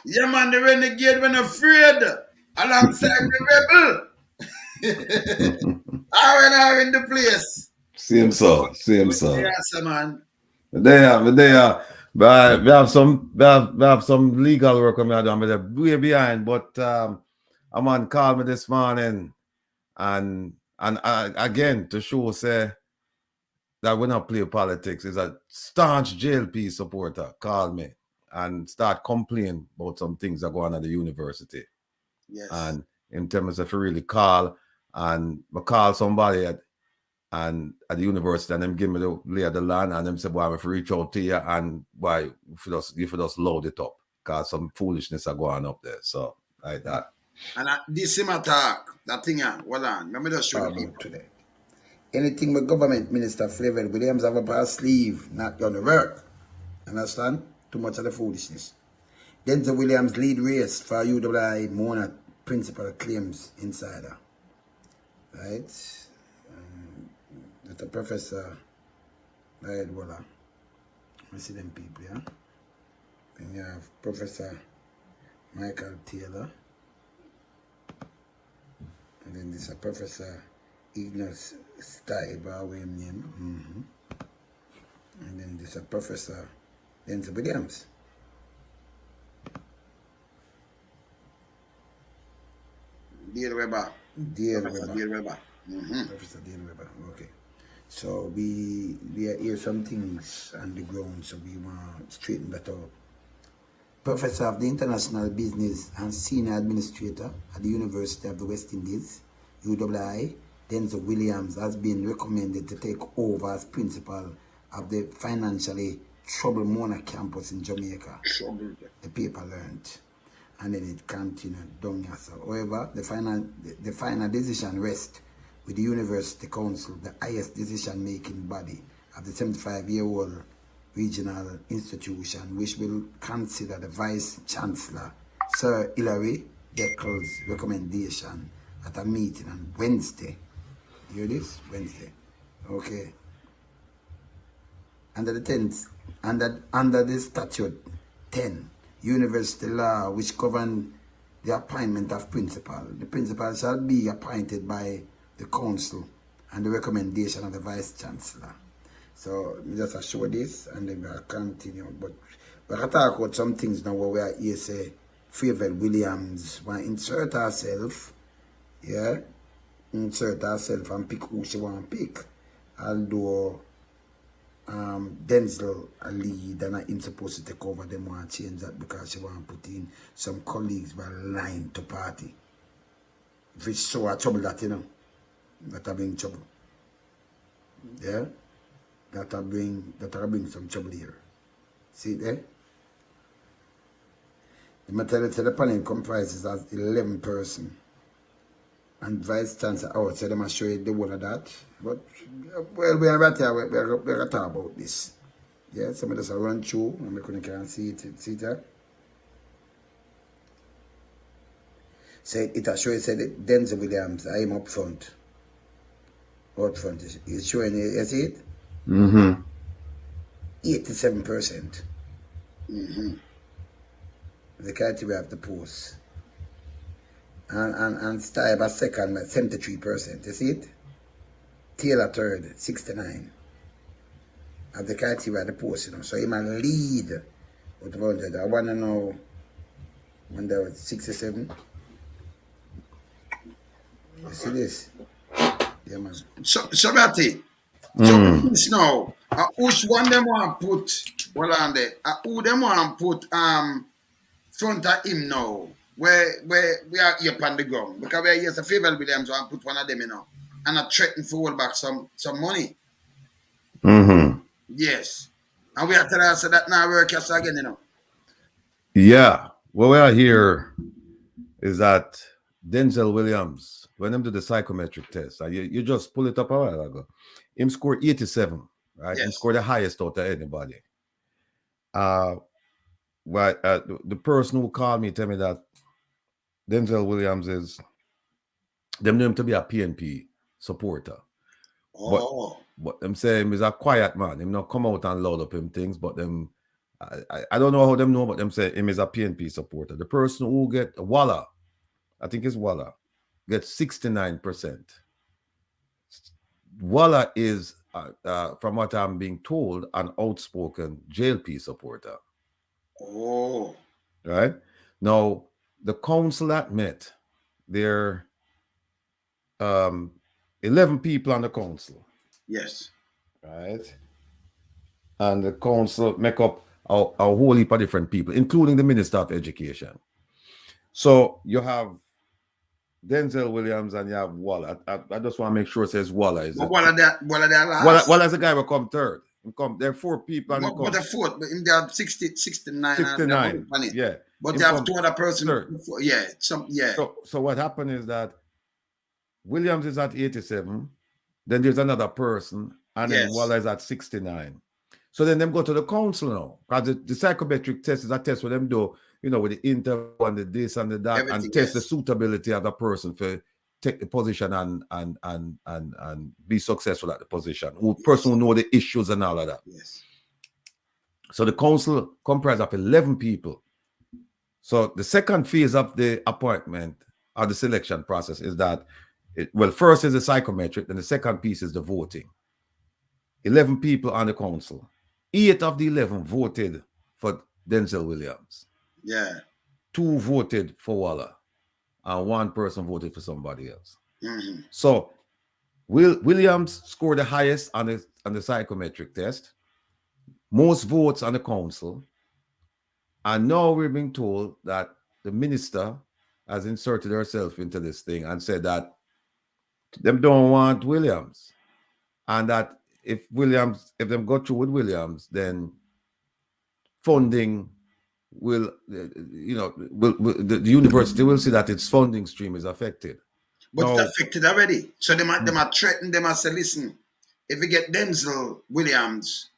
Yeah, man, the renegade when afraid. Alongside the rebel. R&R in the place. Same so. Yes, man. They are. But we have some legal work on me. I'm way behind, but a man called me this morning and again to show say that we not play politics. Is a staunch JLP supporter called me and start complaining about some things that go on at the university. Yes. And in terms of really call and I call somebody at the university and them give me the lay of the land and them say, boy, I'm reach out to you and why if you just load it up. Because some foolishness are going up there. So like that. And this same attack, that thing, hold on. Let me just show the people today. Anything with government minister Fayval Williams have up her sleeve, not gonna work. Understand? Too much of the foolishness. Denzel Williams lead race for UWI Mona principal claims insider. Right? That's a professor. Right, voila. I see them people, yeah? Then you have Professor Michael Theyre. And then there's a Professor Ignaz Fayval Williams. And then there's a Professor Denzel Williams. Theyre Weber. Professor Theyre Weber. Okay. So we hear some things on the ground, so we want to straighten that out. Professor of the International Business and Senior Administrator at the University of the West Indies, UWI, Denzel Williams has been recommended to take over as principal of the financially troubled Mona campus in Jamaica. The paper learned. And then it continued down here. So, however, the final decision rests with the University Council, the highest decision-making body of the 75-year-old regional institution, which will consider the Vice Chancellor, Sir Hilary Deckel's recommendation at a meeting on Wednesday. You hear this? Wednesday. Okay. Under the 10th, under the statute 10, university law, which govern the appointment of principal. The principal shall be appointed by the council and the recommendation of the vice chancellor. So we just show this and then we'll continue. But we're going to talk about some things now where we are here say Fayval Williams want to insert herself, yeah, insert herself and pick who she want to pick. Although Denzel a lead and I'm supposed to take over, them want to change that because she want to put in some colleagues were lying to party. If it's so a trouble that, you know, that I bring trouble. Yeah? That I bring some trouble here. See there? The material to the panel comprises of 11 persons. And Vice Chancellor out, so they must show you the whole of that. But, well, we are right here, we're going to talk about this. Yeah, some of us are run through, and we can see it. See that? So it will show you, say, Denzel Williams, I am up front. Out front. It's showing you see it? 87%. The criteria of the post. And Stiber second, 73%. You see it? Taylor third, 69. Of the criteria of the post, you know. So he might lead with 100. I want to know when there was 67. You see this? Yeah, man. So Betty, now, which one them want to put, well on there, who them want to put front of him now? Where we are here on the ground. Because we are here, so Fayval Williams want to put one of them, you know, and I threaten to hold back some money. Yes. And we are telling us that now work us again, you know. Yeah. What we are here is that Denzel Williams, when him do the psychometric test, you just pull it up a while ago, him scored 87, right? Yes. Him scored the highest out of anybody. The person who called me tell me that Denzel Williams is, them know him to be a PNP supporter. Oh. But them say him is a quiet man. Him not come out and load up him things, but them I don't know how them know, but them say him is a PNP supporter. The person who get Walla, I think it's Walla, gets 69%. Walla is, from what I'm being told, an outspoken JLP supporter. Oh. Right? Now, the council that met, there are 11 people on the council. Yes. Right? And the council make up a whole heap of different people, including the Minister of Education. So you have Denzel Williams and you have Walla. I just want to make sure it says Walla. Walla last. Walla's the guy will come third. There are 4 people. But the fourth, but they have 69. 69. Yeah. But they have 2 other persons. Yeah. So what happened is that Williams is at 87. Then there's another person. And then Walla is at 69. So then them go to the council now. Because the psychometric test is a test where them do, with the interview and the this and the that, everything, and test the suitability of the person for take the position and be successful at the position. Person who know the issues and all of that. Yes. So the council comprises of 11 people. So the second phase of the appointment or the selection process is that, first is the psychometric, then the second piece is the voting. 11 people on the council. 8 of the 11 voted for Denzel Williams. Yeah. 2 voted for Walla. And 1 person voted for somebody else. Mm-hmm. So Williams scored the highest on the psychometric test. Most votes on the council. And now we're being told that the minister has inserted herself into this thing and said that them don't want Williams. And that if them go through with Williams, then funding will, the university will see that its funding stream is affected. But it's affected already. So they might threaten, they might say, listen, if we get Denzel Williams,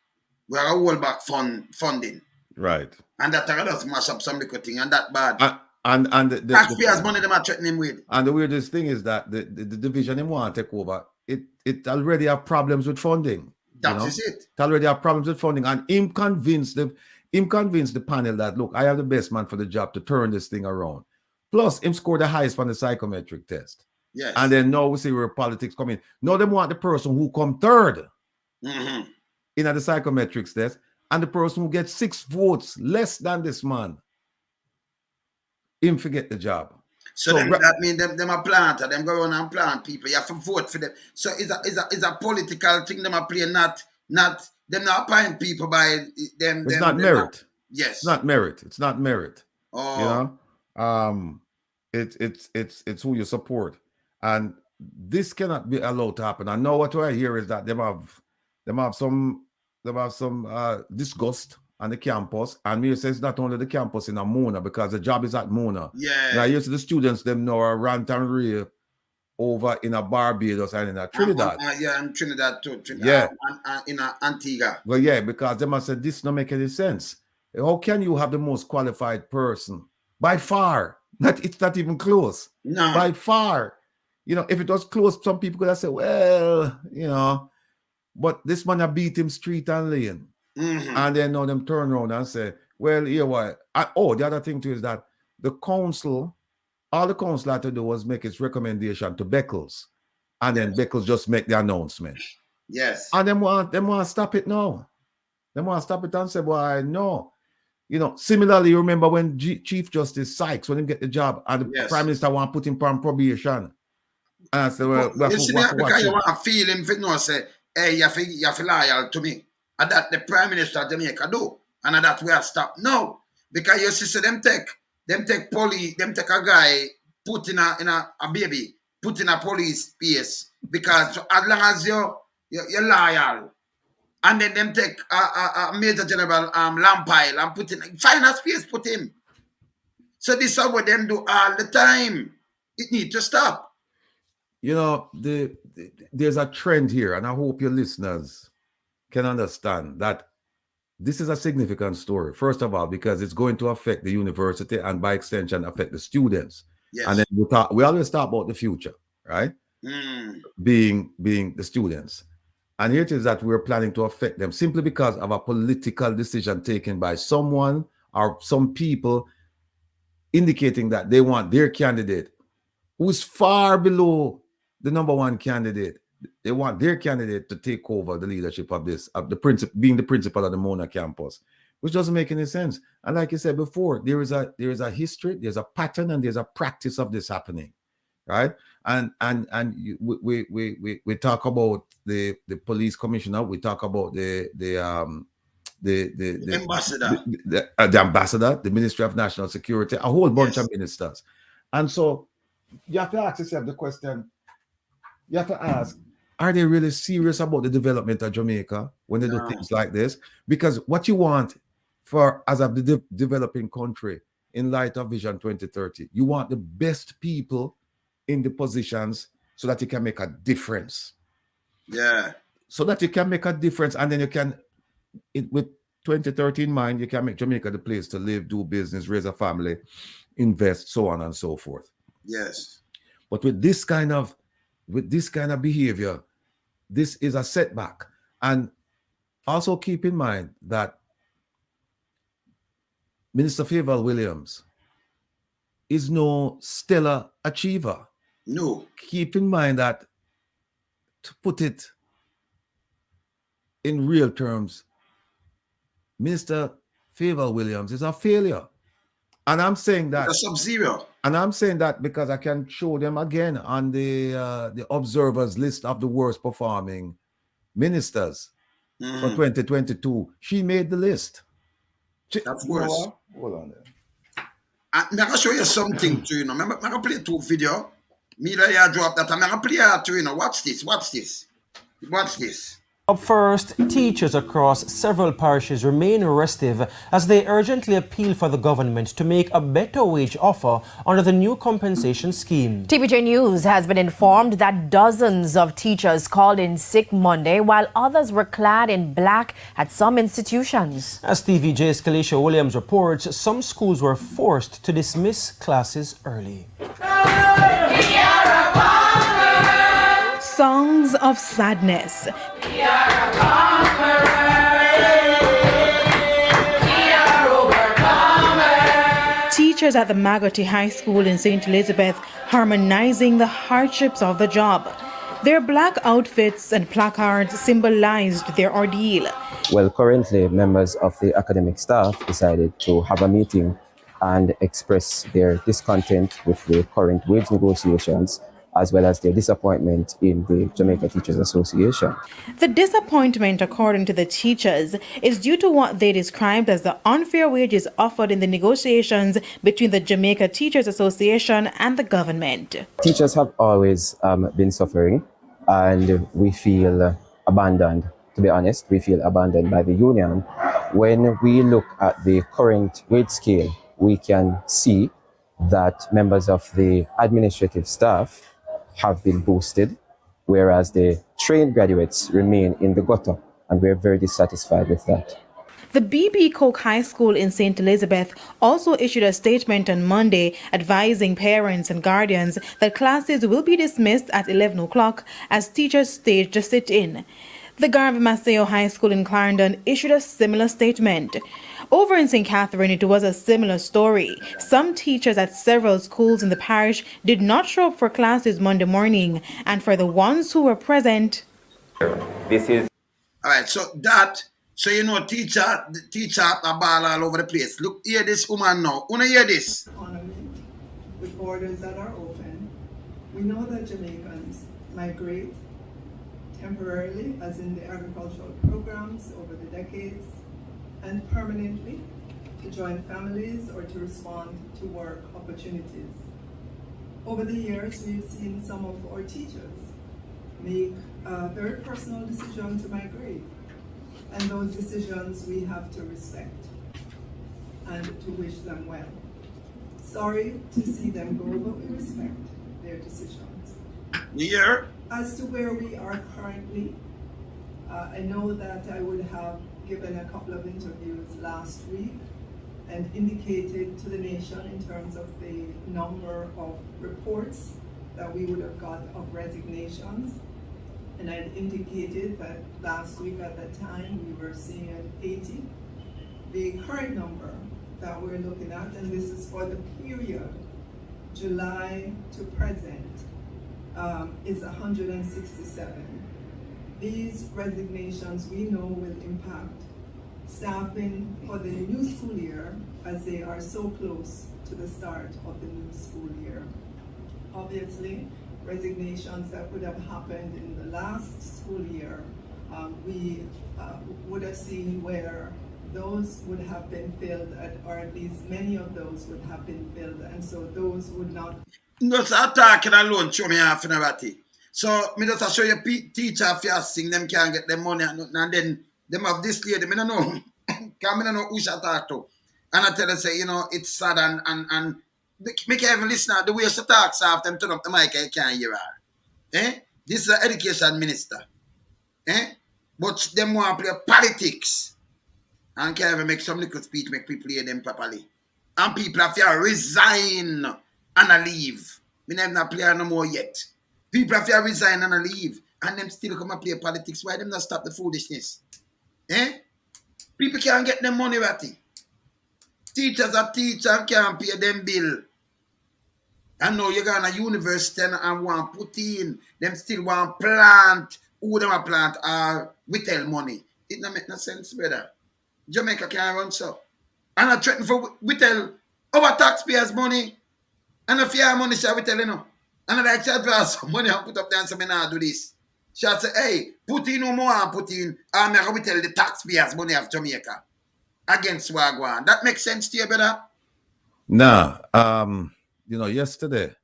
we are hold back funding. Right. And that does mash up some little thing, and that bad. And the taxpayers' money they might threaten him with. And the weirdest thing is that the division they want to take over, it already have problems with funding. That is it. It already have problems with funding. And him convinced the panel that, look, I have the best man for the job to turn this thing around. Plus, him scored the highest on the psychometric test. Yes. And then now we see where politics come in. Now they want the person who come third in the psychometrics test, and the person who gets 6 votes less than this man, him forget the job. So that means them a planter, them go around and plant people. You have to vote for them. So it's a political thing them are playing, not them not appoint people by them. It's not merit. Yes. It's not merit. It's not merit. Oh. It's who you support. And this cannot be allowed to happen. I know what I hear is that them have some disgust on the campus, and me says not only the campus in Mona, because the job is at Mona. Yeah. Now you see the students them know are rant and rave over in a Barbados and in a Trinidad. And Trinidad too. Yeah. And in Antigua. Well, yeah, because they must say this don't make any sense. How can you have the most qualified person? By far. It's not even close. No. By far. If it was close, some people could have said, well, but this man beat him street and lane. Mm-hmm. And then now them turn around and say, well, here what? The other thing too is that all the council had to do was make its recommendation to Beckles. And then Beckles just make the announcement. Yes. And them want to stop it now. They want to stop it and say, well, no. Similarly, you remember when Chief Justice Sykes, when he get the job, and the Prime Minister want to put him on probation. And I said, well, because you want to feel him, say, hey, you feel loyal to me. And that the Prime Minister of Jamaica do. And that we have stopped. No. Because you see, them take a guy, put in a baby, put in a police space. Because as long as you're loyal, and then them take a Major General Lampile and put in, find a space, put him. So this is what them do all the time. It needs to stop. There's a trend here, and I hope your listeners can understand that this is a significant story. First of all, because it's going to affect the university and by extension affect the students. Yes. And then we always talk about the future, right? Being the students. And here it is that we're planning to affect them simply because of a political decision taken by someone or some people indicating that they want their candidate who's far below the number one candidate. They want their candidate to take over the leadership of this, of the being the principal of the Mona campus, which doesn't make any sense. And like I said before, there is a history, there's a pattern, and there's a practice of this happening, right? And we talk about the police commissioner, we talk about the ambassador, the ambassador, the Ministry of National Security, a whole bunch of ministers. And so you have to ask yourself the question, you have to ask, are they really serious about the development of Jamaica when they do things like this? Because what you want for as a developing country in light of Vision 2030, you want the best people in the positions so that you can make a difference. Yeah. So that you can make a difference, and then you can, with 2030 in mind, you can make Jamaica the place to live, do business, raise a family, invest, so on and so forth. Yes. But with this kind of behavior, this is a setback. And also keep in mind that Minister Fayval Williams is no stellar achiever. No. Keep in mind that, to put it in real terms, Minister Fayval Williams is a failure. And I'm saying that. A sub-zero. And I'm saying that because I can show them again on the observers list of the worst performing ministers for 2022. She made the list. Of course. Hold on there. I'm going to show you something too, I'm going to play 2 video. Me that you drop that. I'm going to play it too, Watch this. Up first, teachers across several parishes remain restive as they urgently appeal for the government to make a better wage offer under the new compensation scheme. TVJ News has been informed that dozens of teachers called in sick Monday, while others were clad in black at some institutions. As TVJ's Fayval Williams reports, some schools were forced to dismiss classes early. Songs of sadness. Teachers at the Migrate High School in St. Elizabeth harmonizing the hardships of the job. Their black outfits and placards symbolized their ordeal. Well, currently, members of the academic staff decided to have a meeting and express their discontent with the current wage negotiations, as well as their disappointment in the Jamaica Teachers Association. The disappointment, according to the teachers, is due to what they described as the unfair wages offered in the negotiations between the Jamaica Teachers Association and the government. Teachers have always been suffering, and we feel abandoned. To be honest, we feel abandoned by the union. When we look at the current wage scale, we can see that members of the administrative staff have been boosted, whereas the trained graduates remain in the gutter, and we're very dissatisfied with that. The B.B. Coke High School in St. Elizabeth also issued a statement on Monday advising parents and guardians that classes will be dismissed at 11 o'clock as teachers staged a sit-in. The Garvey Maceo High School in Clarendon issued a similar statement. Over in St. Catherine, it was a similar story. Some teachers at several schools in the parish did not show up for classes Monday morning, and for the ones who were present, this is all right. So teacher have a ball all over the place. Look, hear this woman now. Wanna hear this? With borders that are open, we know that Jamaicans migrate temporarily, as in the agricultural programs over the decades, and permanently to join families or to respond to work opportunities. Over the years, we've seen some of our teachers make a very personal decision to migrate, and those decisions we have to respect and to wish them well. Sorry to see them go, but we respect their decisions. Yeah. As to where we are currently, I know that I would have given a couple of interviews last week and indicated to the nation in terms of the number of reports that we would have got of resignations. And I indicated that last week at that time we were seeing 80. The current number that we're looking at, and this is for the period July to present, is 167. These resignations we know will impact staffing for the new school year, as they are so close to the start of the new school year. Obviously, resignations that would have happened in the last school year, we would have seen where those would have been filled, or at least many of those would have been filled, and so those would not. No, so talking alone show me half an hour. So me just show you teacher fasting, them can't get them money and then them have this lady, me don't know. Because me don't know who she talk to. And I tell her, say, you know, it's sad and me can't even listen to the way she talks after them turn up the mic, I can't hear her. Eh? This is an education minister. Eh? But them want to play politics. And can't even make some little speech, make people hear them properly. And people have to resign and leave. Me never not play no more yet. People have to resign and leave. And them still come and play politics. Why them not stop the foolishness? Eh? People can't get them money, ratty. Teachers are teachers and can't pay them bill. And now you go to university and want to put in, them still want plant, who them a plant or withhold money. It don't make no sense, brother. Jamaica can't run so. And I threaten for withhold our taxpayers' money. And if you have money, shall we tell you know? And I like to draw some money and put up there and say, me nah do this. She'll say, hey, put in no more and put in, and I'm going to tell the taxpayers' money of Jamaica against Wagwan. That makes sense to you, brother? Nah, you know, yesterday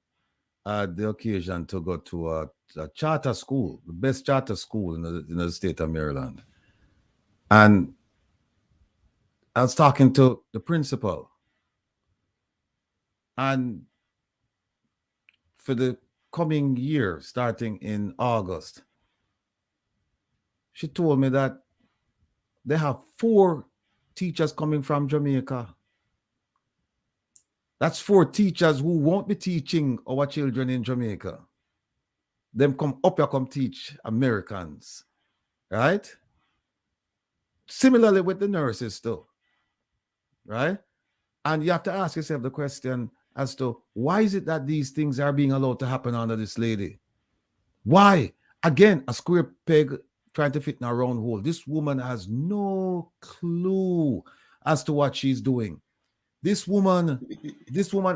I had the occasion to go to a charter school, the best charter school in the state of Maryland. And I was talking to the principal. And for the coming year, starting in August, she told me that they have 4 teachers coming from Jamaica. That's 4 teachers who won't be teaching our children in Jamaica. Them come up here, come teach Americans, right? Similarly with the nurses too, right? And you have to ask yourself the question as to why is it that these things are being allowed to happen under this lady? Why? Again, a square peg trying to fit in a round hole. This woman has no clue as to what she's doing. This woman,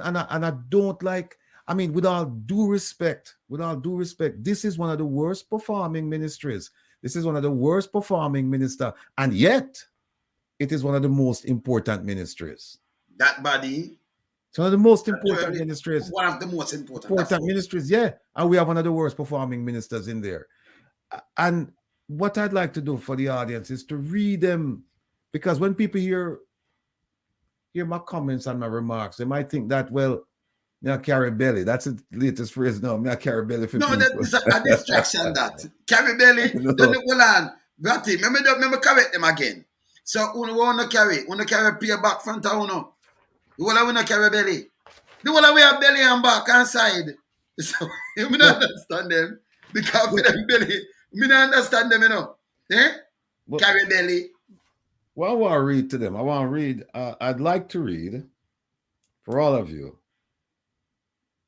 and I don't like, I mean, with all due respect, this is one of the worst performing ministries. This is one of the worst performing minister, and yet it is one of the most important ministries. That body. It's one of the most important ministries. One of the most important ministries, yeah. And we have one of the worst performing ministers in there. And what I'd like to do for the audience is to read them, because when people hear my comments and my remarks, they might think that, well, me I carry belly. That's the latest phrase now. Me I carry belly for people. That's a distraction that. Carry belly. No. Don't hold on. Ratty, remember correct them again. So uno wanna carry peer back front of uno. You wanna carry belly. The one we have belly and back and side. So you don't understand them. Because for them belly, me don't understand them, you know. Eh? Carry belly. Well, I want to read to them. I'd like to read for all of you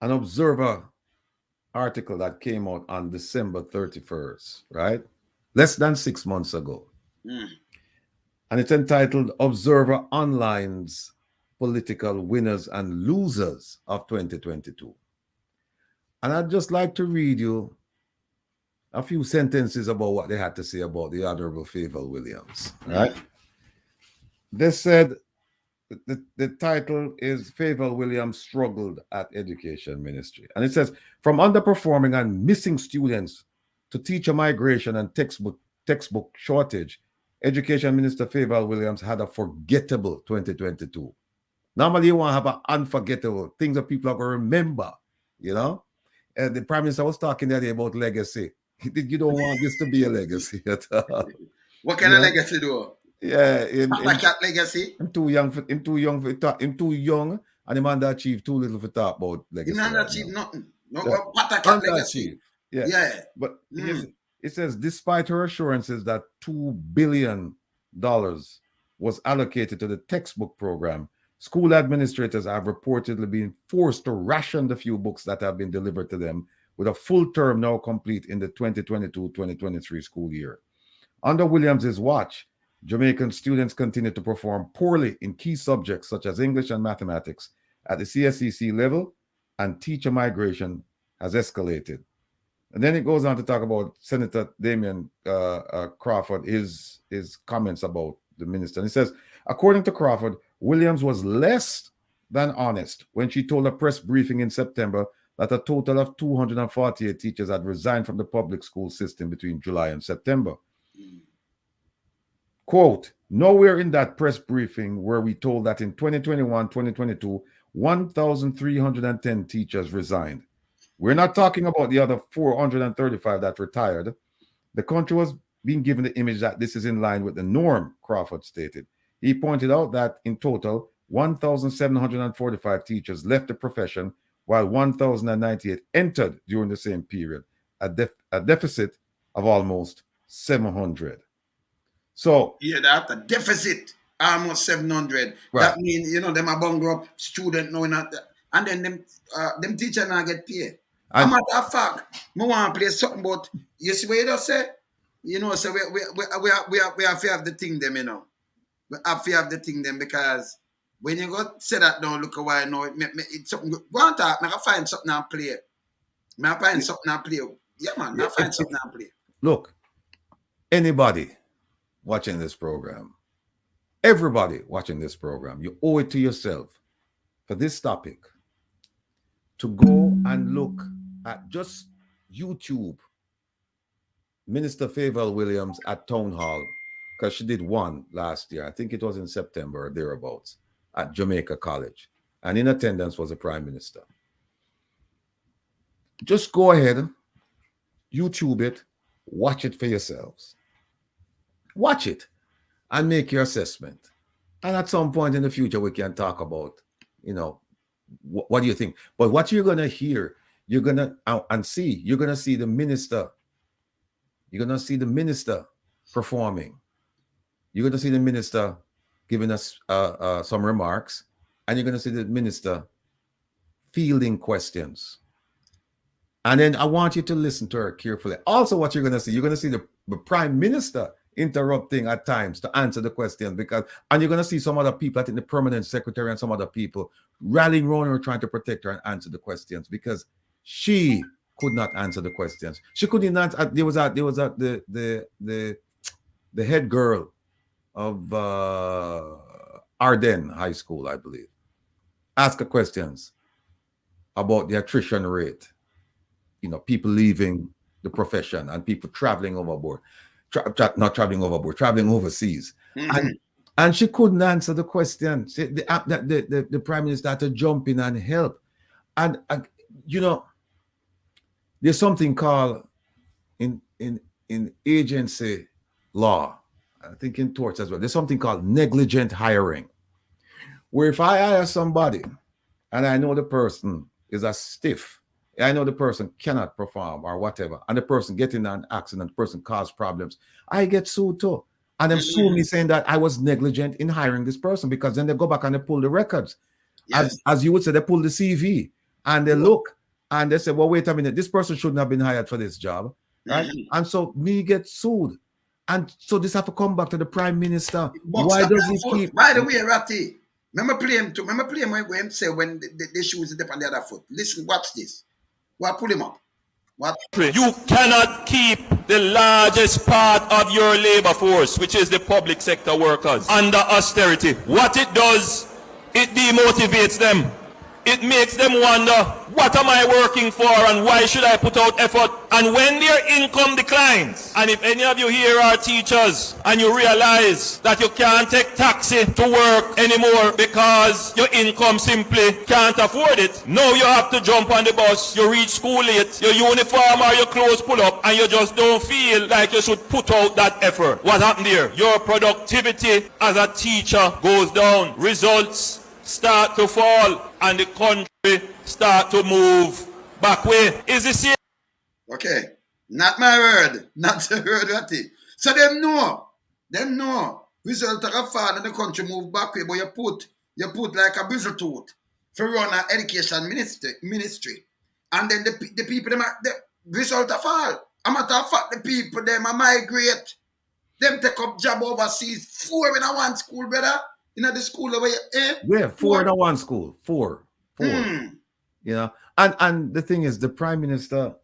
an Observer article that came out on December 31st, right? Less than 6 months ago. And it's entitled Observer Online's Political Winners and Losers of 2022. And I'd just like to read you a few sentences about what they had to say about the Honorable Fayval Williams, right? They said the title is Fayval Williams Struggled at Education Ministry. And it says, from underperforming and missing students to teacher migration and textbook shortage, Education Minister Fayval Williams had a forgettable 2022. Normally, you want to have an unforgettable, things that people are going to remember, you know? And the Prime Minister was talking that day about legacy. You don't want this to be a legacy at all. What kind of legacy do? Yeah, legacy. I'm too young, and him underachieved too little for talk about legacy. He underachieved nothing. No, legacy. Yeah. But it says, despite her assurances that $2 billion was allocated to the textbook program, school administrators have reportedly been forced to ration the few books that have been delivered to them, with a full term now complete in the 2022-2023 school year. Under Williams' watch, Jamaican students continue to perform poorly in key subjects such as English and mathematics at the CSEC level, and teacher migration has escalated. And then it goes on to talk about Senator Damian Crawford, his comments about the minister. And he says, according to Crawford, Williams was less than honest when she told a press briefing in September that a total of 248 teachers had resigned from the public school system between July and September. Quote, nowhere in that press briefing were we told that in 2021-2022, 1,310 teachers resigned. We're not talking about the other 435 that retired. The country was being given the image that this is in line with the norm, Crawford stated. He pointed out that in total, 1,745 teachers left the profession, while 1,098 entered during the same period, a deficit of almost 700. So yeah, that a deficit almost 700. Right. That means them a bungle up student knowing that, and then them teacher not get paid. As a matter of fact, I want to play something, but you see what you just say? So we have to have the thing them, We have to have the thing them, because when you go say that down, look a while now, it's something. Go on talk, I can find something and play. I find something and play. Yeah, man, I find something and play. Look, anybody watching this program, everybody watching this program, you owe it to yourself for this topic to go and look at just YouTube Minister Fayval Williams at Town Hall, because she did one last year. I think it was in September or thereabouts at Jamaica College. And in attendance was the Prime Minister. Just go ahead, YouTube it, watch it for yourselves. Watch it and make your assessment. And at some point in the future, we can talk about, what do you think? But what you're going to hear, you're going to see the minister. You're going to see the minister performing. You're going to see the minister giving us some remarks. And you're going to see the minister fielding questions. And then I want you to listen to her carefully. Also, what you're going to see the Prime Minister interrupting at times to answer the questions, and you're going to see some other people, I think the permanent secretary and some other people rallying around her trying to protect her and answer the questions, because she could not answer the questions. She couldn't answer. There was the head girl of Arden High School, I believe, ask her questions about the attrition rate, people leaving the profession and people traveling overboard. Not traveling overboard, traveling overseas. Mm-hmm. And she couldn't answer the question. The Prime Minister had to jump in and help. And there's something called in agency law, I think in torts as well, there's something called negligent hiring, where if I hire somebody and I know the person is a stiff, I know the person cannot perform or whatever, and the person get in an accident, the person cause problems, I get sued too. And them sue me saying that I was negligent in hiring this person, because then they go back and they pull the records. Yes. As you would say, they pull the CV and they look and they say, well, wait a minute, this person shouldn't have been hired for this job, right? Mm-hmm. And so me get sued. And so this have to come back to the Prime Minister. Why does he keep... By the way, Ratty, remember play him when him say when the shoes is on the other foot. Listen, watch this. Well, pull him up. What? You cannot keep the largest part of your labor force, which is the public sector workers, under austerity. What it does, it demotivates them. It makes them wonder, what am I working for and why should I put out effort? And when their income declines, and if any of you here are teachers and you realize that you can't take taxi to work anymore because your income simply can't afford it, now you have to jump on the bus, you reach school late, your uniform or your clothes pull up, and you just don't feel like you should put out that effort. What happened there? Your productivity as a teacher goes down. Results start to fall and the country start to move back way. Is this here? Okay. Not my word. Not the word, Ratty. So them know. Them know. Result of a fall in the country move back way, but you put like a bristle tooth for run an education ministry. And then the people them the result of fall. A matter of fact, the people them a migrate. Them take up job overseas. 4 in a one school, brother. In the school over here. Yeah, 4 in a one school. 4. You know. And the thing is, the Prime Minister,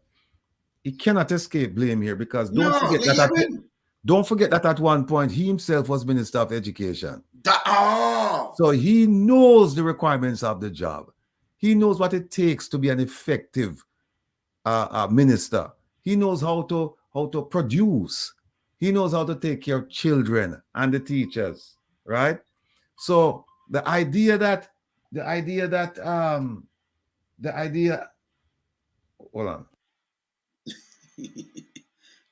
he cannot escape blame here because don't forget that at one point he himself was Minister of Education. So he knows the requirements of the job. He knows what it takes to be an effective minister. He knows how to produce. He knows how to take care of children and the teachers, right? So the idea hold on.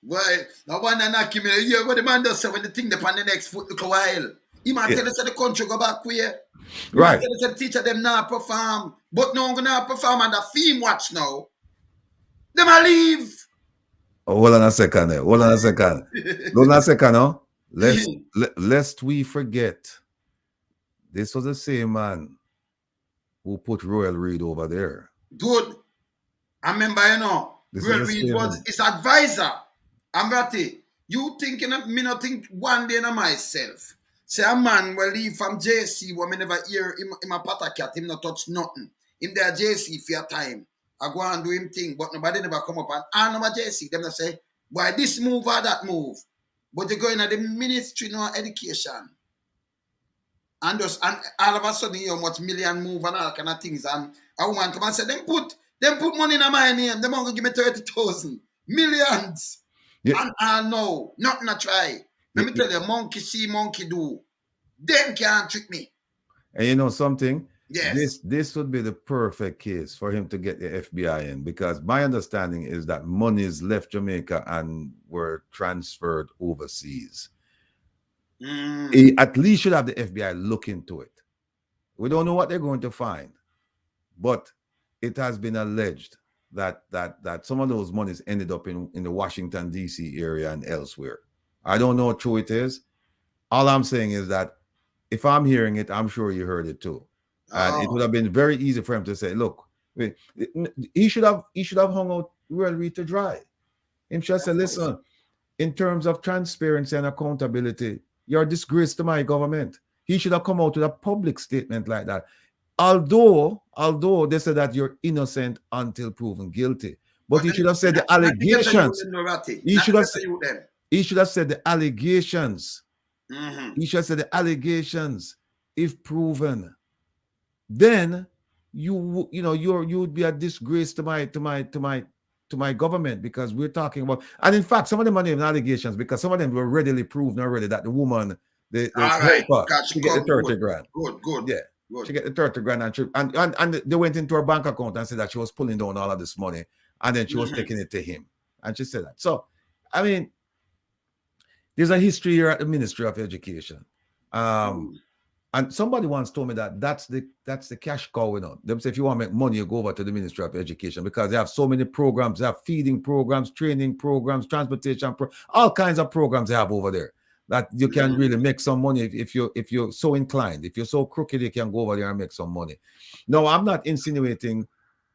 Boy, no one knock him. You hear what the man does say when the thing upon the next foot look a while. He might tell us that the country go back where. Right. He might tell us that the teacher them not perform. But now I'm gonna perform and the theme watch now. Them a leave. Oh, hold on a second there. Hold on a second. No? Lest we forget. This was the same man who put Royal Reid over there. Good. I remember, you know, Royal Reid was his advisor. I'm Ratty. You thinking of me not think one day of myself. Say a man will leave from JC where me never hear him a patacat, him not touch nothing. Him there JC for a time. I go and do him thing, but nobody never come up and number JC. Them not say, why this move or that move? But they go in at the ministry no education. And all of a sudden you much million move and all kind of things. And a woman come and say, them put money in my name, them gonna give me 30,000. Millions. Yeah. And I know, nothing I try. Let me tell you, monkey see, monkey do. Them can't trick me. And you know something? Yes. This would be the perfect case for him to get the FBI in, because my understanding is that monies left Jamaica and were transferred overseas. He at least should have the FBI look into it. We don't know what they're going to find, but it has been alleged that some of those monies ended up in the Washington, D.C. area and elsewhere. I don't know how true it is. All I'm saying is that if I'm hearing it, I'm sure you heard it too. And it would have been very easy for him to say, look, he should have hung out Royal Reid to dry. He should have said, listen, in terms of transparency and accountability, you're a disgrace to my government. He should have come out with a public statement like that. Although they said that you're innocent until proven guilty. But he should have said the allegations. He should have said the allegations. He should have said the allegations, if proven. Then you would be a disgrace to my government, because we're talking about, and in fact some of them are named allegations because some of them were readily proven already that the woman she get the 30 grand. Good. Yeah. Good. She get the 30 grand and they went into her bank account and said that she was pulling down all of this money and then she was taking it to him. And she said that. So I mean, there's a history here at the Ministry of Education. And somebody once told me that that's the cash cow, you know. They say if you want to make money, you go over to the Ministry of Education because they have so many programs. They have feeding programs, training programs, transportation, all kinds of programs they have over there that you can really make some money if you're so inclined. If you're so crooked, you can go over there and make some money. No, I'm not insinuating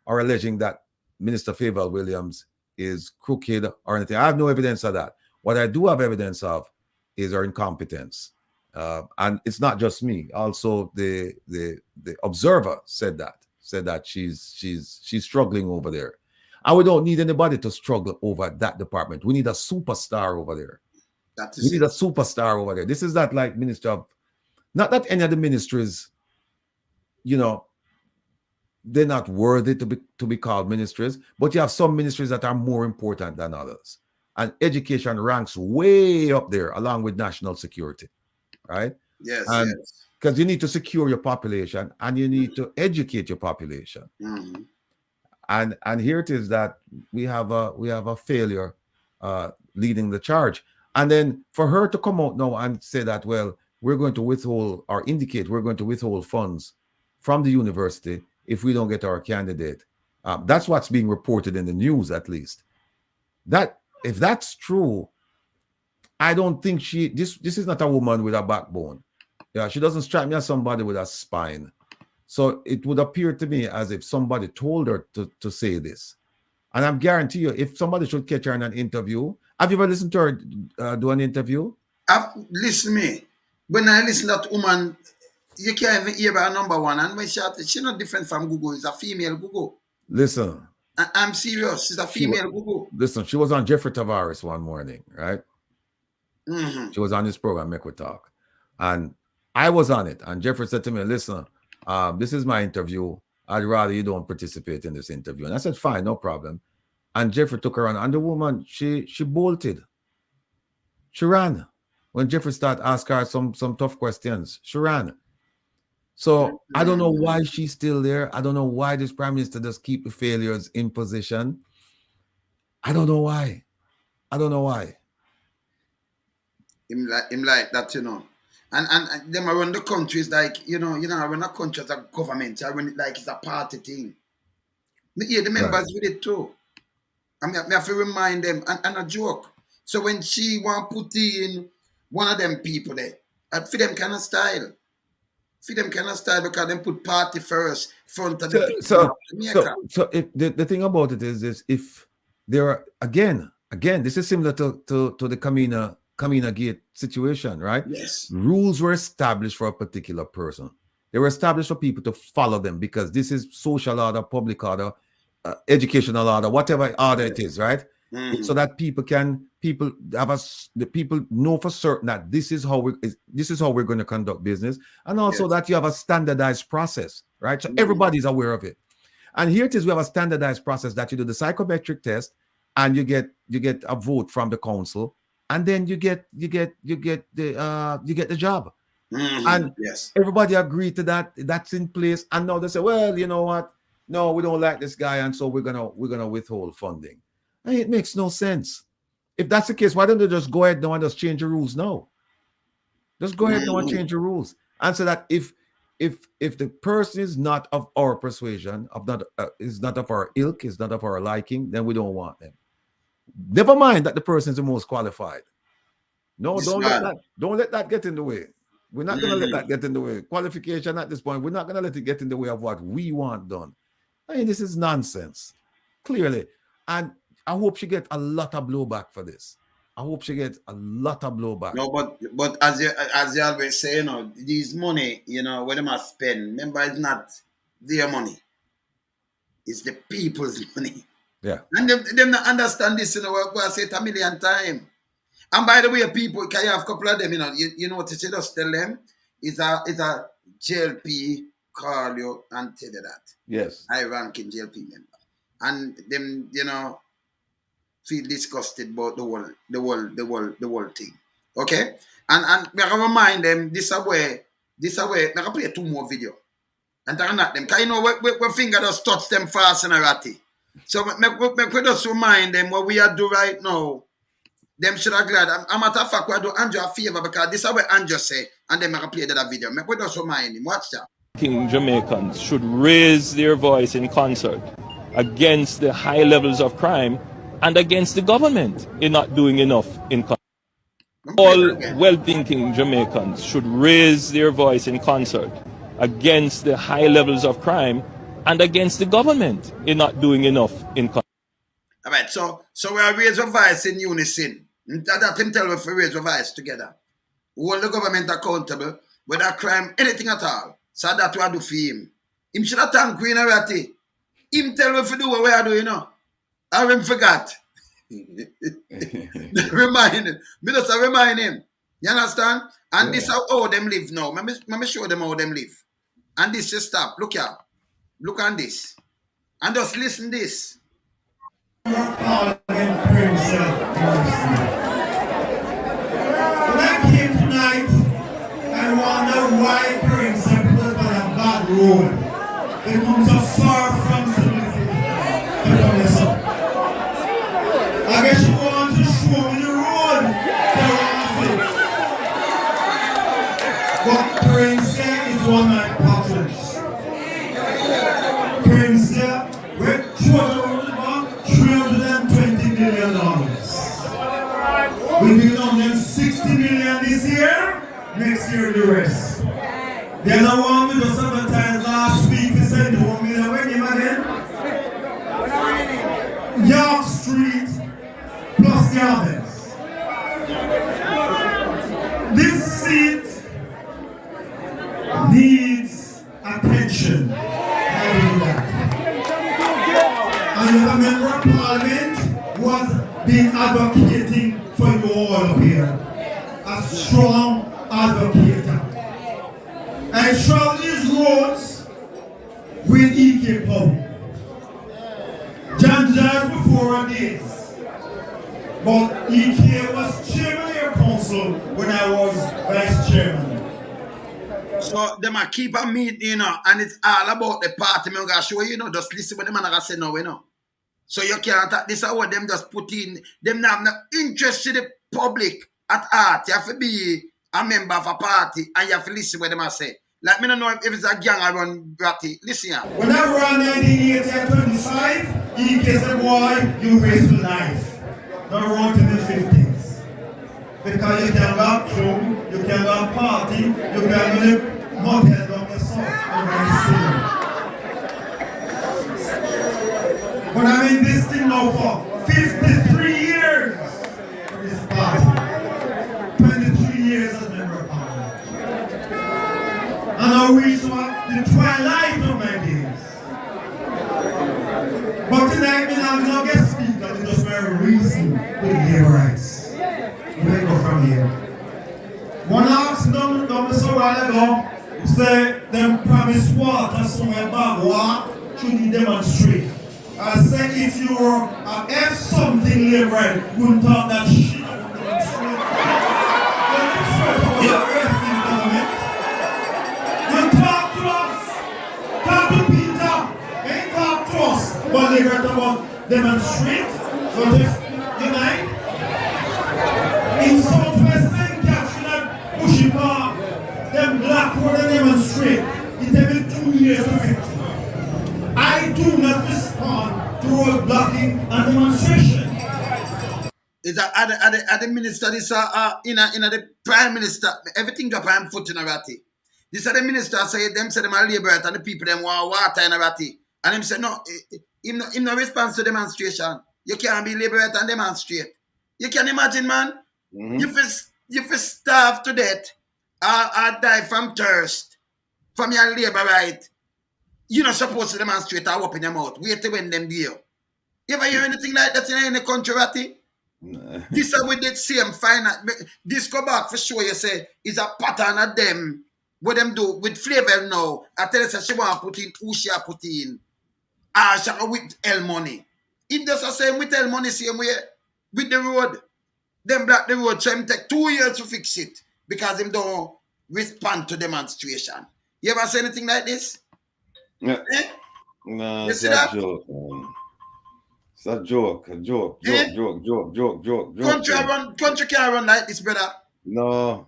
or alleging that Minister Fayval Williams is crooked or anything. I have no evidence of that. What I do have evidence of is her incompetence. And it's not just me. Also, the observer said that she's struggling over there. And we don't need anybody to struggle over that department. We need a superstar over there. We need a superstar over there. This is not like minister of, not that any of the ministries, you know, they're not worthy to be called ministries, but you have some ministries that are more important than others. And education ranks way up there along with national security. Right? Yes. Because you need to secure your population and you need to educate your population. And here it is that we have a failure leading the charge. And then for her to come out now and say that, well, we're going to withhold or indicate we're going to withhold funds from the university if we don't get our candidate. That's what's being reported in the news, at least. That if that's true, I don't think this is not a woman with a backbone. Yeah, she doesn't strike me as somebody with a spine. So it would appear to me as if somebody told her to say this. And I'm guarantee you, if somebody should catch her in an interview, have you ever listened to her do an interview? Listen me. When I listen to that woman, you can't even hear her number one. And when she's not different from Google. It's a female Google. Listen. I'm serious. She's a female Google. Listen, she was on Jeffrey Tavares one morning, right? Mm-hmm. She was on this program, Make We Talk. And I was on it. And Jeffrey said to me, listen, this is my interview. I'd rather you don't participate in this interview. And I said, fine, no problem. And Jeffrey took her on. And the woman, she bolted. She ran. When Jeffrey started asking her some tough questions, she ran. So I don't know why she's still there. I don't know why this prime minister does keep the failures in position. I don't know why. I don't know why. Him like that, you know. And them around the country is like, you know, when a country has a government, I run it like it's a party thing. Yeah, the members with it too. I have to remind them, and a joke. So when she want to put in one of them people there, for them kind of style. For them kind of style because they put party first, front of the So if the thing about it is if there are, again, this is similar to the Camina Gate situation, right? Yes. Rules were established for a particular person. They were established for people to follow them because this is social order, public order, educational order, whatever order it is, right? Mm-hmm. So that people know for certain that this is how we're going to conduct business, and also that you have a standardized process, right? So everybody's aware of it. And here it is, we have a standardized process that you do the psychometric test, and you get a vote from the council, and then you get the job. Mm-hmm. And everybody agreed to that. That's in place. And now they say, well, you know what? No, we don't like this guy, and so we're gonna withhold funding. And it makes no sense. If that's the case, why don't they just go ahead now and just change the rules now? Just go ahead now and change the rules. And so that if the person is not of our persuasion, is not of our ilk, is not of our liking, then we don't want them. Never mind that the person is the most qualified. No, don't let that get in the way. We're not going to let that get in the way. Qualification at this point, we're not going to let it get in the way of what we want done. I mean, this is nonsense, clearly. And I hope she gets a lot of blowback for this. I hope she gets a lot of blowback. No, but as you always say, you know, these money, you know, what they must spend, remember, it's not their money. It's the people's money. Yeah. And them not understand this, you know, what I say it a million times. And by the way, people, can you have a couple of them, you know, you know what you just tell them? It's a JLP call you and tell you that. Yes. High ranking JLP member. And them, you know, feel disgusted about the whole thing. Okay? And we can remind them this way, we can play 2 more videos. And turn at them. Because you know, we finger just touch them fast and a ratty. So we just remind them what we are doing right now. Them should have glad. I'm matter of fact, we do Andrew a favor because this is what Andrew say, and then I can play that video. We just remind him. Watch that. Jamaicans should raise their voice in concert against the high levels of crime and against the government in not doing enough in concert. All well-thinking Jamaicans should raise their voice in concert against the high levels of crime and against the government in not doing enough in concert. All right, so we are raise our voice in unison. That him tell us to raise our voice together. Hold the government accountable whether crime, anything at all. So that's what I do for him. Him should have thanked Queen Arati. Him tell us to do what we are doing, you know. I him forgot. Remind him. Me just remind him. You understand? And this is how them live now. Let me show them how them live. And this just stop. Look here. Look on this. And just listen this. When I came tonight, I wonder why Prince and people on a bad road. They come so far from civility to come this up. I guess you want to show me the road to what Prince said is one of my patrons. Prince said, we're $320 million. We give them 60 million this year, next year the rest. The other one we just advertised last week, we said 1 million. When you again? York Street plus the others. This seat needs attention. And the member of parliament was been advocating for you all up here. A strong advocate. I travel these roads with EK Power. John Jazz before our days. But EK was chairman of your council when I was vice chairman. So them a keep a meeting, you know, and it's all about the party. I'm gonna show you, you know, just listen what them gonna say now, you know. So you can't this is what them just put in. Them have no interest in the public at heart. You have to be a member of a party and you have to listen what them a say. Like me don't know if it's a gang around Bratty. Listen here. When I ran 1980 and 25, he said, boy, you raised a knife. Don't run to the 50s. Because you can go club, you can go party, you can go to motel down the south. But I mean this thing now for 53 years for this party. 23 years as member of parliament. And I reached the twilight of my days. But tonight I'm not get speaker because we're reason with labor rights. We go from here. One asked them so while ago, say them promise water somewhere back, what should he demonstrate? I said if you were F something liberal, wouldn't talk that shit about demonstrate. You talk to us, talk to Peter, ain't talk to us, but they read about demonstrate, but if unite. In Southwestern Caption Bushy Park, them black women demonstrate. It takes 2 years to fix. I do not respond to road blocking and demonstration. Is that at the minister, this in the prime minister, everything got prime foot in a ratty. This is the minister say them are liberate and the people them want water in a ratty. And him say no, him no response to demonstration. You can't be liberate and demonstrate. You can imagine, man. Mm-hmm. You starve to death or die from thirst from your labor right. You're not supposed to demonstrate or open your mouth. Wait till when them deal. You ever hear anything like that in any country, Ratty? Nah. This is with the same finance. This go back for sure, you say, is a pattern of them. What them do with Fayval now. I tell you, she want to put in, who she put in. She with L money. It does the same with L money, same way. With the road. Them block the road, so them take 2 years to fix it because them don't respond to demonstration. You ever say anything like this? Yeah. Eh? No, it's a joke, man. It's a joke, joke. Country can't run like this, brother. No,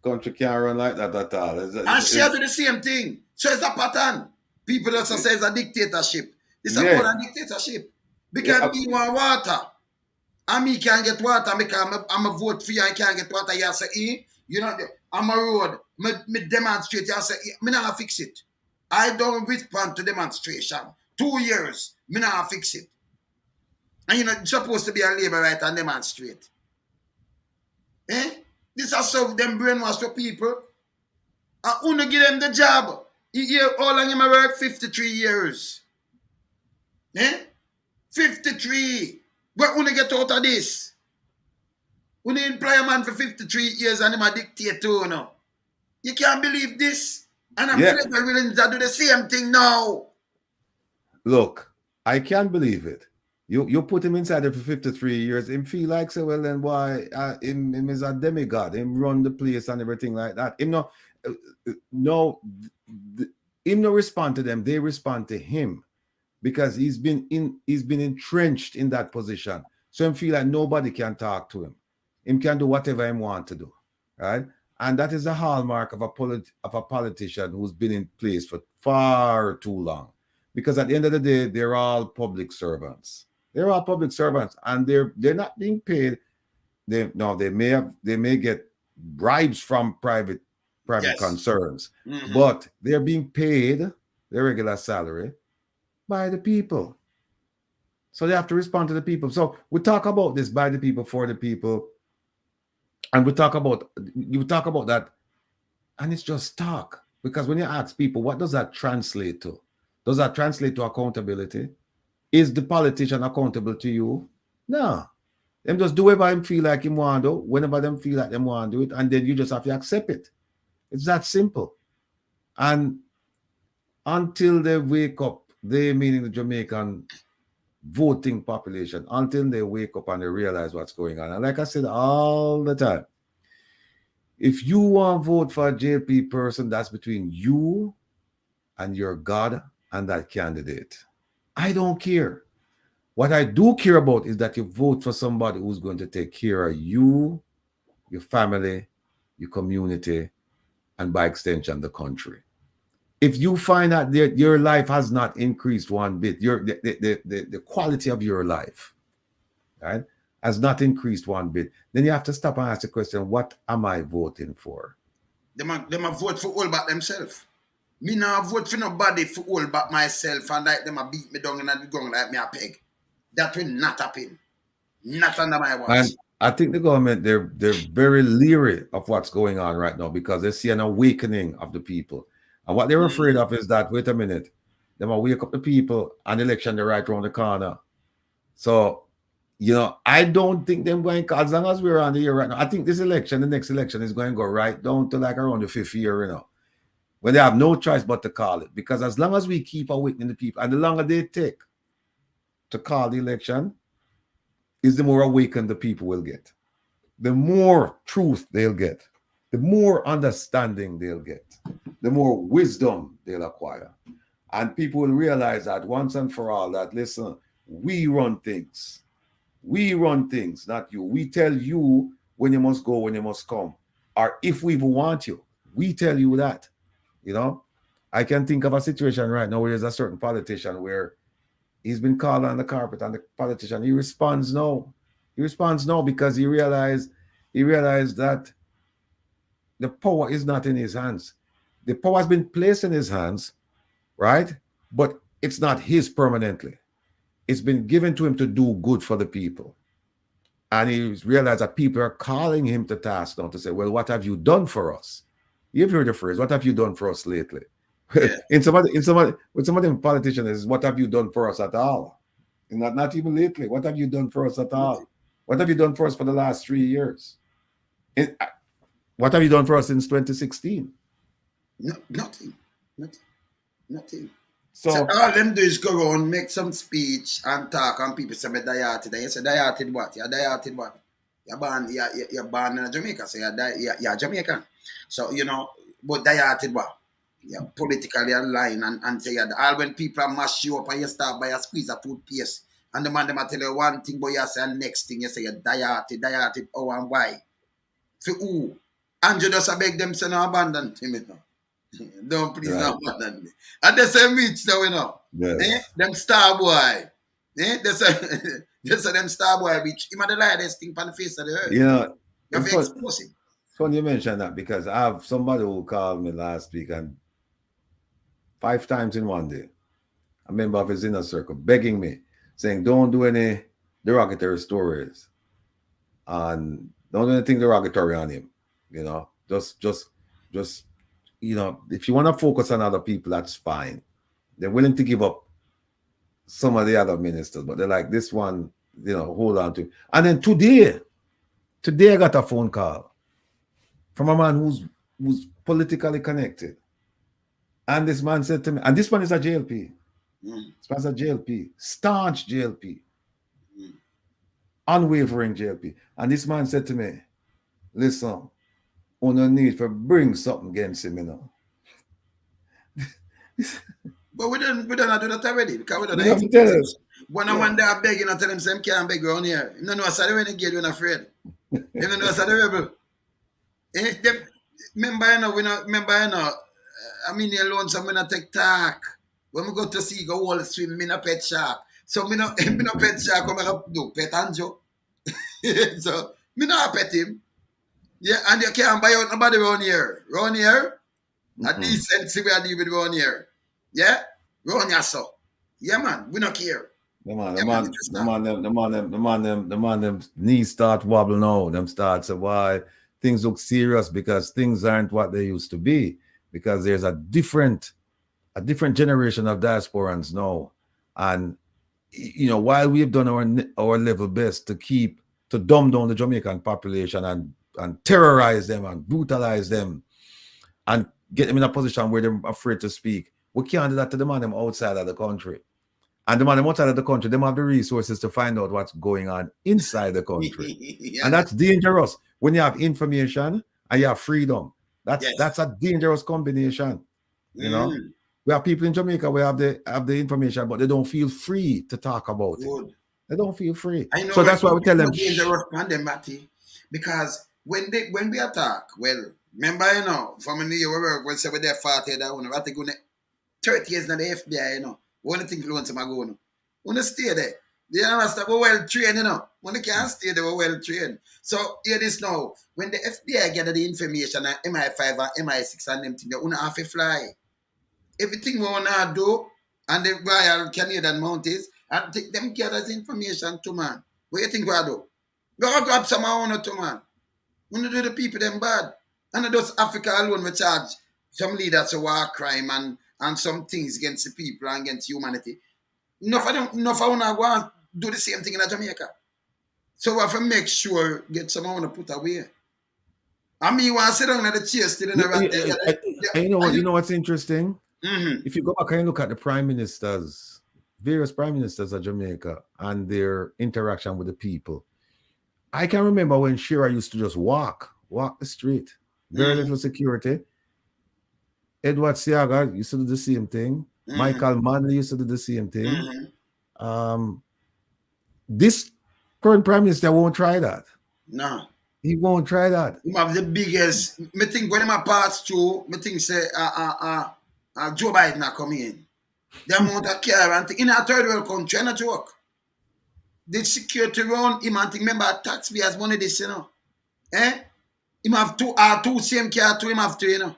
country can't run like that at all. And she do the same thing. So it's a pattern. People also say it's a dictatorship. It's a dictatorship. Because we want water. And me can't get water because I'm a vote for you, I can't get water. You say, you know, I'm a road. Me demonstrate, you say, me not fix it. I don't respond to demonstration. 2 years, me not fix it. And you're not supposed to be a labor right and demonstrate. This is so them brainwash for people. I want to give them the job. You hear how long you work? 53 years. 53. What want to get out of this? We employ a man for 53 years and him a dictate too now. You can't believe this. And I'm Fayval Williams to do the same thing now. Look, I can't believe it. You put him inside there for 53 years. Him feel like say, well then why him is a demigod. Him run the place and everything like that. Him no respond to them. They respond to him. Because he's been entrenched in that position. So him feel like nobody can talk to him. Him can do whatever he want to do. Right? And that is a hallmark of a politician who's been in place for far too long. Because at the end of the day, they're all public servants. They're all public servants. And they're not being paid they may get bribes from private Yes. concerns, but they're being paid their regular salary by the people. So they have to respond to the people. So we talk about this by the people, for the people, and you talk about that, and it's just talk. Because when you ask people, what does that translate to? Does that translate to accountability? Is the politician accountable to you? No. Them just do whatever them feel like him want to do, whenever them feel like them want to do it, and then you just have to accept it. It's that simple. And until they wake up, they meaning the Jamaican voting population, until they wake up and they realize what's going on. And like I said all the time, if you want to vote for a JP person, that's between you and your God and that candidate. I don't care. What I do care about is that you vote for somebody who's going to take care of you, your family, your community, and by extension, the country. If you find that your life has not increased one bit, the quality of your life, right, has not increased one bit, then you have to stop and ask the question, what am I voting for? Them a vote for all about themselves. Me not vote for nobody for all about myself and like them a beat me down in the ground like me a peg. That will not happen. Not under my watch. And I think the government, they're very leery of what's going on right now because they see an awakening of the people. And what they're afraid of is that, wait a minute, they might wake up the people and the election they're right around the corner. So, I don't think them going, as long as we're on the year right now, I think this election, the next election is going to go right down to like around the 5th year, when they have no choice but to call it. Because as long as we keep awakening the people, and the longer they take to call the election, is the more awakened the people will get. The more truth they'll get. The more understanding they'll get. The more wisdom they'll acquire. And people will realize that once and for all that, listen, we run things. We run things, not you. We tell you when you must go, when you must come. Or if we even want you, we tell you that. I can think of a situation right now where there's a certain politician where he's been called on the carpet, and the politician, he responds no. He responds no because he realized that the power is not in his hands. The power has been placed in his hands, right? But it's not his permanently. It's been given to him to do good for the people. And he realized that people are calling him to task now to say, well, what have you done for us? You've heard the phrase, what have you done for us lately? Yeah. With some of them politicians is, what have you done for us at all? And not even lately. What have you done for us at all? What have you done for us for the last 3 years? What have you done for us since 2016? Nothing. So all them do is go around, make some speech and talk, and people say, "Dayarted." You say, "Dayarted what? You're dayarted what? You're born in Jamaica, so you're Jamaican. So but dayarted what? You're politically aligned and say all when people mash you up and you start by a squeeze of toothpaste, and the man them tell you one thing, but you say the next thing, you say you're dayarted. Oh, and why? For who? And you just beg them to no abandon him now. Don't please not abandon me. And they say rich now, Yes. Them star boy. They say them star boy rich. Him the lightest thing on the face of the earth. You have to expose him. It's funny you mention that because I have somebody who called me last week and 5 times in one day, a member of his inner circle, begging me, saying, don't do any derogatory stories and don't do anything derogatory on him. Just if you want to focus on other people, that's fine. They're willing to give up some of the other ministers, but they're like, this one, hold on to. And then today I got a phone call from a man who's politically connected. And this man said to me, and this one is a JLP. This man's a JLP, staunch JLP, unwavering JLP. And this man said to me, listen, on no need for bring something against him, But we don't do that already because we don't know. When a man there begging, I tell him, "Sam can't beg around here." You know, I said the renegade, you're not afraid. You know, I said the rebel. Remember, I mean, alone, so I'm going to take talk. When we go to see, go all swim, I'm in a pet shark. So I'm not pet shark, I'm going to do pet anjo. So Me not pet him. Yeah, and you can't buy out nobody around here. Around here, a decency we are dealing with around here. Yeah? Around here, so. Yeah, man, we don't care. The man, them knees start wobble now. Them start say why things look serious because things aren't what they used to be. Because there's a different generation of diasporans now. And you know, while we've done our level best to dumb down the Jamaican population and terrorize them and brutalize them and get them in a position where they're afraid to speak, we can't do that to the man them outside of the country. And the man them outside of the country, they have the resources to find out what's going on inside the country. Yeah. And that's dangerous. When you have information and you have freedom, that's a dangerous combination. You know? We have people in Jamaica who have the information, but they don't feel free to talk about it. They don't feel free. So that's why we tell them. Because when we attack, well, remember, you know, from a New Year, we say we're there 40 that one, 30 years in the FBI, you know. One thing you want to go on. Want to stay there. They understand we're well trained, you know. When they can't stay there, we're well trained. So hear this now. When the FBI gather the information and MI5 and MI6 and them things, they wanna have to fly. Everything we wanna do and the Royal Canadian Mounties and take them gather the information to man. What you think we do? Go grab some of to man. Wanna do the people them bad. And those Africa alone we charge some leaders of war crime and some things against the people and against humanity. Enough I wanna go and do the same thing in Jamaica. So we have to make sure get someone to put away. I mean, you want to sit down at the chair still in the you know what's interesting? If you go back and look at the various prime ministers of Jamaica and their interaction with the people, I can remember when Shearer used to just walk the street, very little security. Edward Siaga used to do the same thing. Michael Manley used to do the same thing. This current prime minister won't try that. No. He won't try that. He have the biggest, I think when he pass through, I think say Joe Biden come in. The amount of care and in a third world country, not a joke. The security around him and think, remember taxpayers money this, you know. Him have two same car to him have to, you know.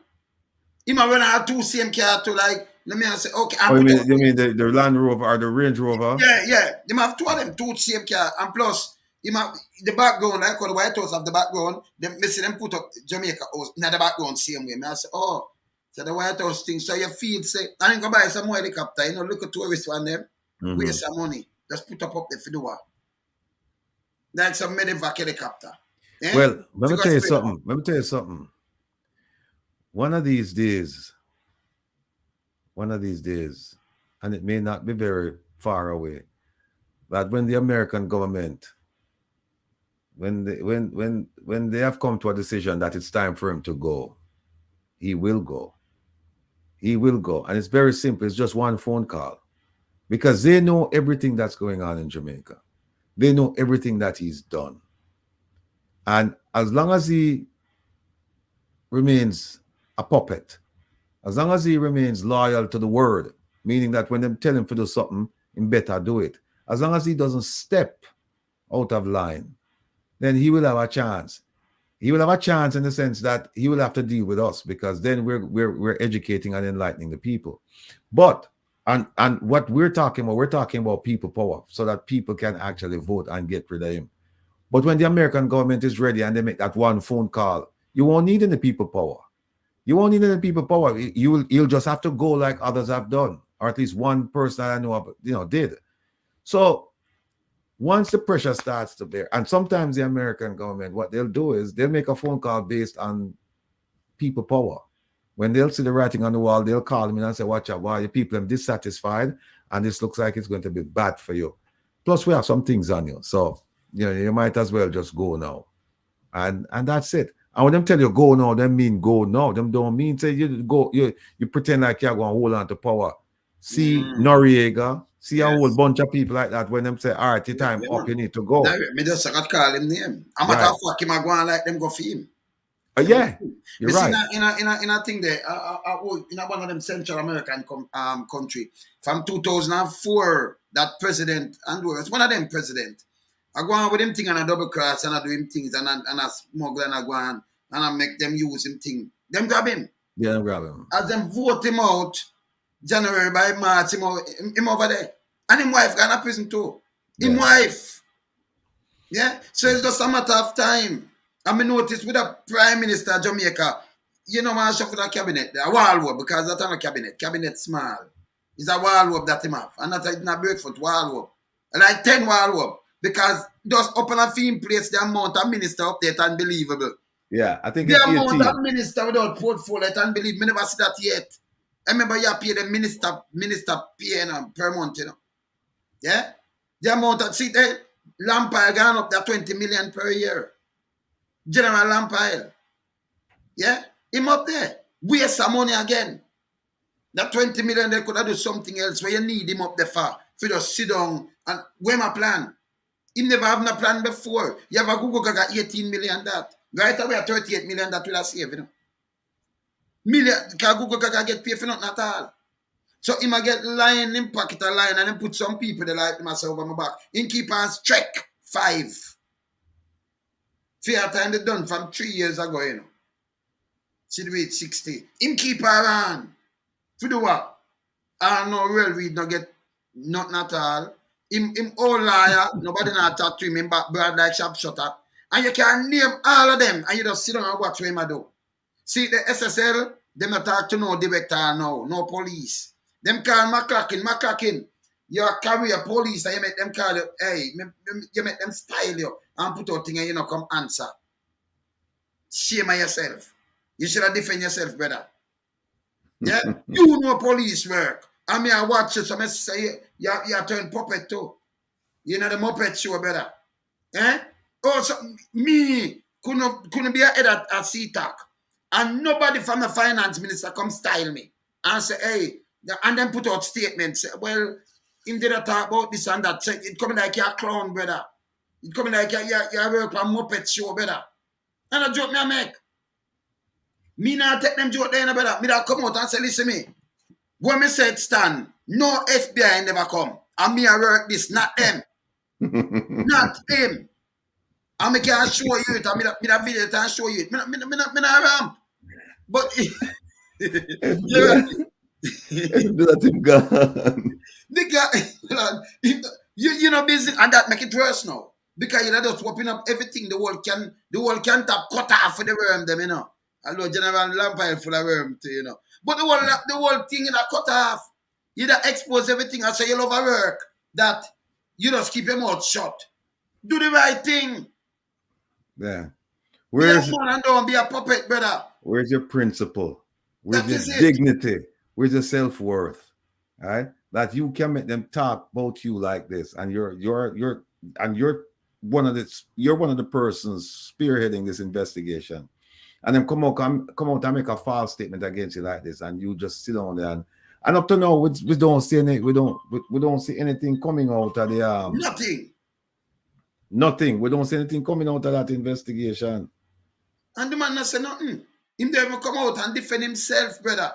Him have run two same car to like, let me say, okay. You mean the Land Rover or the Range Rover? Yeah. Him have two of them, two same car. And plus, him have the background, like the White House have the background, them see them put up Jamaica house in the background same way. I say, oh, so the White House thing. So you feel say, I ain't gonna buy some more helicopter, you know, look at tourists on them, waste some money. Just put up the Fidua. Like some medevac helicopter. Well, let me tell you something. One of these days, and it may not be very far away, but when the American government, when they have come to a decision that it's time for him to go, he will go. He will go. And it's very simple. It's just one phone call. Because they know everything that's going on in Jamaica. They know everything that he's done. And as long as he remains a puppet, as long as he remains loyal to the word, meaning that when they tell him to do something, he better do it. As long as he doesn't step out of line, then he will have a chance. He will have a chance in the sense that he will have to deal with us because then we're educating and enlightening the people. But and what we're talking about people power so that people can actually vote and get rid of him. But when the American government is ready and they make that one phone call, you won't need any people power. You won't need any people power. You'll just have to go like others have done, or at least one person I know of, did. So once the pressure starts to bear, and sometimes the American government, what they'll do is they'll make a phone call based on people power. When they'll see the writing on the wall, they'll call me and say, watch out, why your people are dissatisfied, and this looks like it's going to be bad for you. Plus, we have some things on you. So, you might as well just go now. And that's it. And when them tell you go now, them mean go now. Them don't mean say you go, you pretend like you're going to hold on to power. See Noriega, see a whole bunch of people like that when them say, all right, your time up, you need to go. Me just got call him name. I'm not fuck him, I go and like them go for him. Yeah, you're right. In a thing there, in one of them Central American country from 2004, that president, Andrew, it's one of them president, I go on with him thing and I double cross and I do him things and I smuggle and I go on and I make them use him thing. Them grab him. Yeah, them grab him. As them vote him out, January by March, him over there. And him wife got in prison too. Him wife. Yeah? So it's just a matter of time. And I noticed with the Prime Minister of Jamaica, you know, man, shuffle the cabinet, a wall because that's not a cabinet. Cabinet small. It's a wall that him have. And that's a breakfast wall. Like 10 wall because just open a theme place, the amount of minister up there, it's unbelievable. Yeah, I think the it's amount 18. of minister without portfolio, it's unbelievable. I never see that yet. I remember you pay the minister pay per month, you know. Yeah? The amount of, see, the Lampire gone up there 20 million per year. General Lampire. Yeah? Him up there. Waste some money again. That 20 million, they could have do something else where you need him up there for just sit down and where my plan. He never have no plan before. You have a Google got 18 million that. Right away, 38 million that will have saved, you know. Million, because Google can get paid for nothing at all. So he might get line in pocket a line and then put some people that like myself on my back. In keep on strike 5. Fair time they done from 3 years ago, you know. See the way it's 60. Him keep around. For the what? I know real read no get nothing at all. Him old liar, nobody not talk to him in back broad like sharp shutter. And you can name all of them and you just sit down and watch what him do. See the SSL, them not talk to no director now, no police. Them call McCracken. You carry a police and you make them call you, hey, you make them style you and put out thing and you know come answer. Shame on yourself. You should have defend yourself, brother. Yeah? You know police work. I mean, I watch you, so I say you turn puppet too. You know the Muppet show, brother. Eh? Oh, so me couldn't be a head at CTAC. And nobody from the finance minister come style me and say, hey, and then put out statements. Well, him did talk about this and that. It coming like you're a clown, brother. It coming like you work on Muppet show, brother. And a joke me I make. Me not take them joke there, brother. Me that come out and say, listen me. When me said stand, no FBI never come. And me I work this, not them. Not him. And me can show you it. And me that video and show you it. Me not ramp. But Let him gone. the guy, you know busy, and that make it worse now. Because you know just whopping up everything the world can tap cut off for the worm them, you know. Although General Lampire full of worm too, you know. But the whole thing you know cut off. You know expose everything and say you love a work that you just keep your mouth shut. Do the right thing. Yeah. And don't be a puppet, brother. Where's your principle? Where's your dignity? Where's your self-worth? All right? That you can make them talk about you like this, and you're one of the persons spearheading this investigation. And then come out and make a false statement against you like this, and you just sit down there and up to now we don't see we don't see anything coming out of the Nothing. We don't see anything coming out of that investigation. And the man not say nothing. Him never come out and defend himself, brother.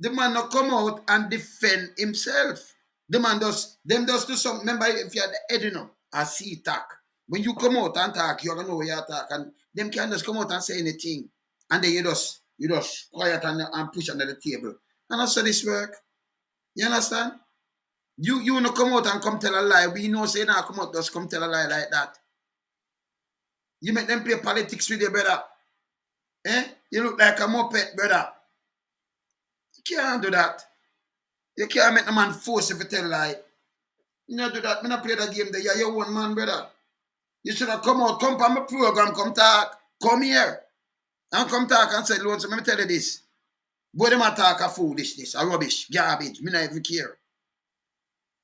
The man not come out and defend himself. The man does do something. Remember, if you're the head, you know, a CTAC. When you come out and talk, you're gonna know where you talk. And them can just come out and say anything. And then you just quiet and push under the table. And that's how this work. You understand? You no come out and come tell a lie. We know say now come out just come tell a lie like that. You make them play politics with your brother. Eh? You look like a muppet, brother. You can't do that. You can't make the man force if you tell a lie. You don't do that. Me not play that game there. You're your own man, brother. You should have come out, come on my program, come talk. Come here. And come talk and say, Lord, so let me tell you this. Boy, them talk a foolishness, a rubbish, garbage. Me not even care.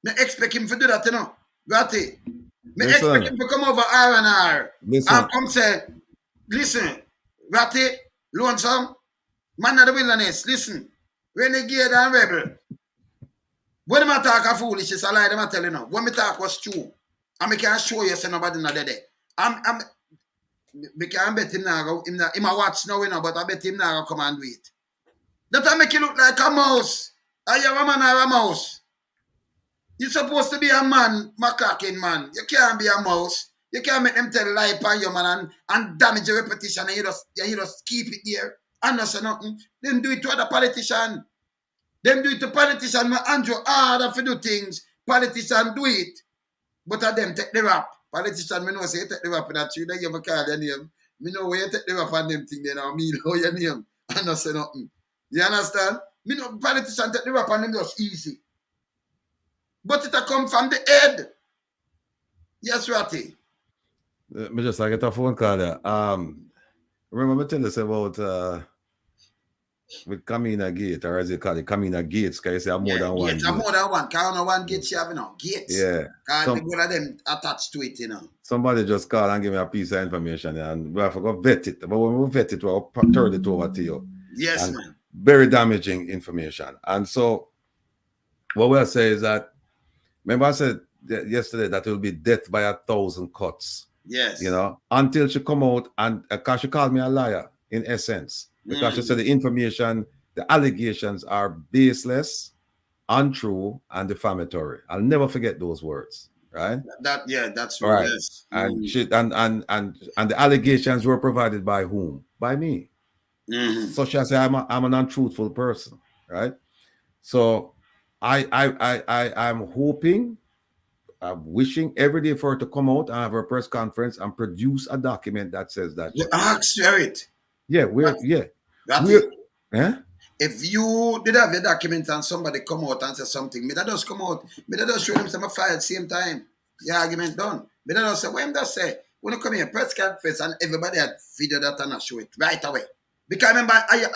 Me expect him to do that, you know. Ratty. Me expect him to come over R&R and come say, listen, Ratty, lonesome, man of the wilderness, listen, renegade and rebel. When them talk a foolishness, I lie, them I tell you now. When me talk was true, and me can show you say nobody not there. Me can bet him now, him a watch now, you know, but I bet him now come and do it. That I make you look like a mouse. Are you a man or a mouse? You're supposed to be a man, macaque man. You can't be a mouse. You can't make them tell lie upon you, man, and damage your reputation, and you just keep it there and not say nothing. Them do it to other politicians. Them do it to politicians. Andrew harder for do things. Politicians do it. But of them take the rap. Politicians, me know say you take the rap in that tree, then you call your name. Me know where you take the rap on them thing, then me know your name. And not say nothing. You understand? Me know politicians take the rap on them just easy. But it come from the head. Yes, Ratty. Me just like get a phone call there. Remember me tell us about with Camina Gate, or as you call it, Camina Gates, because you say more than one. Gates, more than one. Because on one gate you have, gates. Yeah. Because one of them attached to it, Somebody just called and give me a piece of information, and we have to go vet it. But when we vet it, we'll turn it over to you. Yes, and man. Very damaging information. And so what we'll say is that, remember I said yesterday that it will be death by 1,000 cuts. Yes. Until she come out and because she called me a liar in essence. Because she said the information, the allegations are baseless, untrue, and defamatory. I'll never forget those words. Right? That's right. Yes. And and the allegations were provided by whom? By me. So she said I'm an untruthful person, right? So I'm hoping, I'm wishing every day for her to come out and have her press conference and produce a document that says that. You ask for it. Yeah, If you did have a document and somebody come out and say something, me that does come out, me that does show them some file same time. The argument done. Me that does say, what him does say, when you come here, press conference and everybody had video that and show it right away. Because remember, are you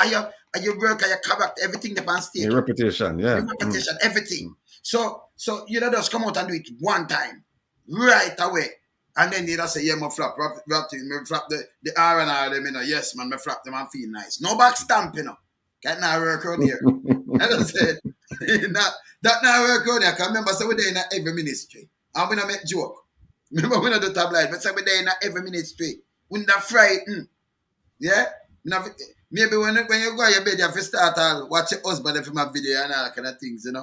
work, are you correct, everything the pan state. Your reputation, yeah. Your reputation, everything. So you know just come out and do it one time, right away. And then they just say, yeah, me flap the R&R them, yes, man, me flap them and feel nice. No back stamp, Can't now work out here. I don't say, that now work out there. Because remember, so we're there in every ministry. And we don't make joke. Remember, we don't do tabloid, but so we're there in every ministry. We're not frightened. Yeah? Maybe when you go to your bed, you have to start watch your husband if you have video and all kind of things, And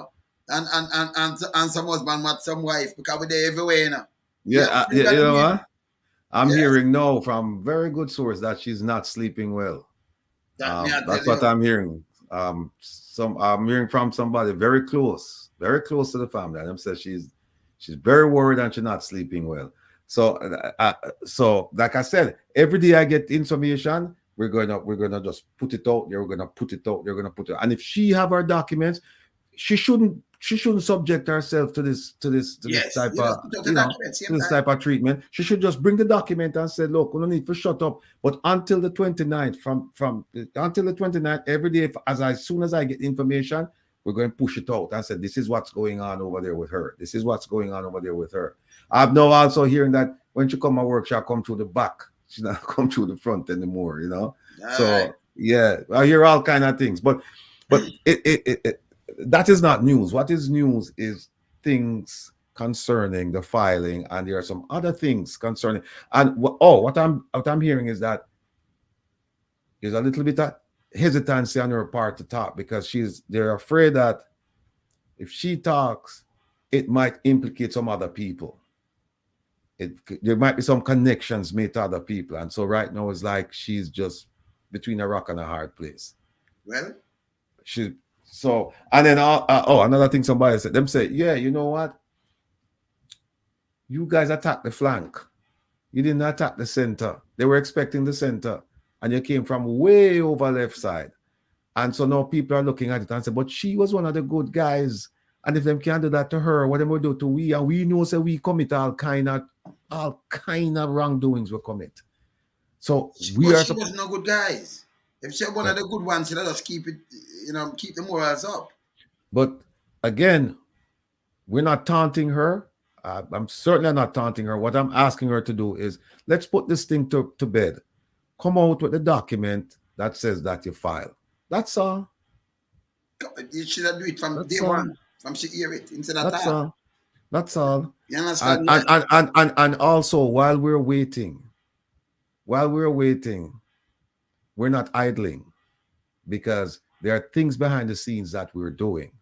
some husband watch some wife because we're there everywhere, Yeah, you know what? I'm hearing now from very good source that she's not sleeping well. That's what I'm hearing. I'm hearing from somebody very close to the family. And them says she's very worried and she's not sleeping well. So like I said, every day I get information, we're gonna just put it out there. We're gonna put it out. They're gonna put it. And if she have her documents, she shouldn't subject herself to this type of treatment. She should just bring the document and say, look, we don't need to shut up. But until the 29th, until the 29th, every day, as soon as I get information, we're going to push it out and say, this is what's going on over there with her. This is what's going on over there with her. I've now also hearing that when she come to work, she'll come through the back. She's not come through the front anymore, So yeah, I hear all kind of things. But it that is not news. What is news is things concerning the filing, and there are some other things concerning. And what I'm hearing is that there's a little bit of hesitancy on her part to talk because they're afraid that if she talks, it might implicate some other people. There might be some connections made to other people, and so right now it's like she's just between a rock and a hard place. Well, and then another thing somebody said, them say, yeah, you know what? You guys attacked the flank. You didn't attack the center. They were expecting the center, and you came from way over left side. And so now people are looking at it and say, but she was one of the good guys. And if them can't do that to her, what them will do to we? And we know we commit all kind of wrongdoings we commit. So she was no good guys. If she one of the good ones, let us keep it, keep the morals up. But again, we're not taunting her. I'm certainly not taunting her. What I'm asking her to do is, let's put this thing to bed. Come out with the document that says that you file. That's all. You should have do it from day one. From she hear it instead of That's all. That's all. You understand? And also while we're waiting, we're not idling, because there are things behind the scenes that we're doing.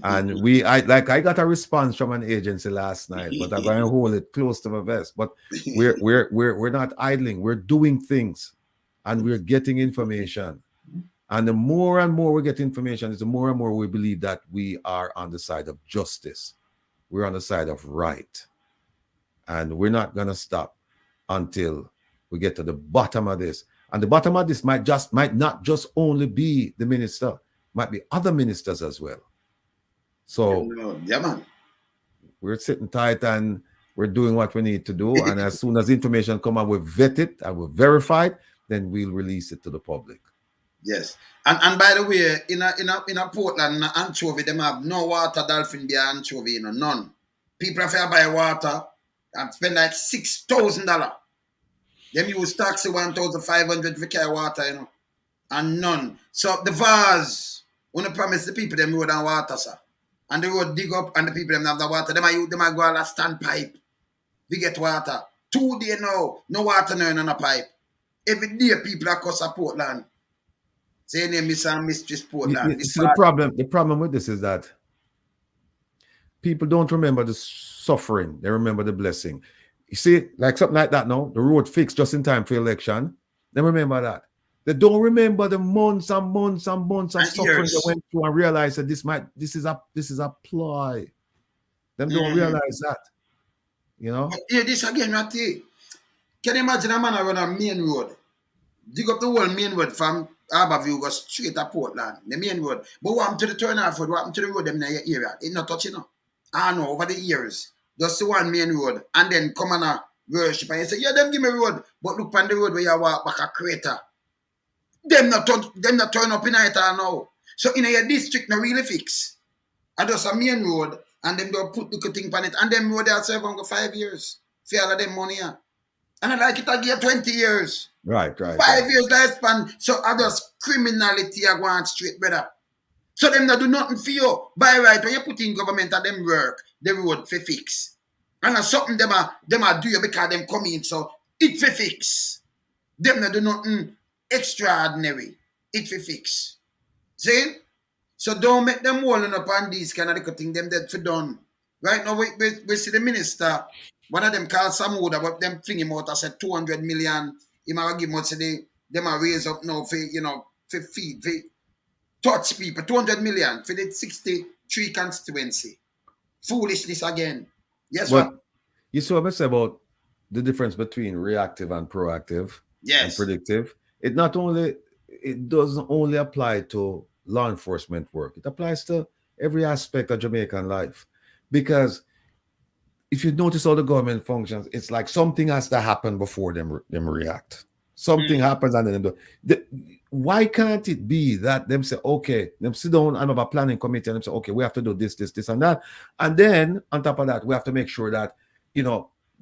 And I got a response from an agency last night, but I'm going to hold it close to my vest. But we're not idling. We're doing things, and we're getting information. And the more and more we get information, is the more and more we believe that we are on the side of justice. We're on the side of right, and we're not going to stop until we get to the bottom of this. And the bottom of this might not just only be the minister, might be other ministers as well. So yeah, man. We're sitting tight and we're doing what we need to do. And as soon as information come out, we vet it and we verify it, then we'll release it to the public. Yes. And by the way, in a Portland, anchovy, them have no water dolphin beer anchovy, none. People have to buy water and spend like $6,000. Them use taxi 1,500 for carry water, and none. So the vase, when they promise the people them road and water, sir. And the road dig up and the people them have the water. Them go on a standpipe. We get water. 2 days now, no water now in a pipe. Every day people are across Portland. Say name Miss and Mistress Portland. The problem with this is that people don't remember the suffering. They remember the blessing. You see, like something like that now, the road fixed just in time for election. They remember that. They don't remember the months and months and months of suffering they went through and realize that this is a ploy. Them don't realize that. But here, this again, right here. Can you imagine a man run a main road? Dig up the whole main road from Harborview, go straight to Portland, the main road. But what happened to the turnoff road? What happened to the road them in your area? It's not touching, I know, over the years. Just the one main road. And then come on a worship and you say, yeah, them give me road. But look on the road where you walk back a crater. Them not turn up in it now. So in your district, no really fix. I just a main road and them don't put the thing on it. And them road they are serving for 5 years. For all of them money. And I like it again 20 years. Right. 5 years lifespan. So I just criminality are going straight, brother. So them not do nothing for you. By right, when you put in government and them work, the road for fix. And that's something them are do because them come in. So it for fix. Them not do nothing extraordinary. It for fix. See? So don't make them walling up on these kind of thing. Them dead for done. Right now we see the minister. One of them called Samuda, but them fling him out. I said 200 million. He might give much today. Them are raise up now for for feed, for touch people. 200 million for the 63 constituency. Foolishness again. Yes, but you saw what I said about the difference between reactive and proactive and predictive. It doesn't only apply to law enforcement work. It applies to every aspect of Jamaican life. Because if you notice how the government functions, it's like something has to happen before them react. Something happens and then them do. Why can't it be that them say, okay, them sit down and have a planning committee and them say, okay, we have to do this, and that. And then on top of that, we have to make sure that,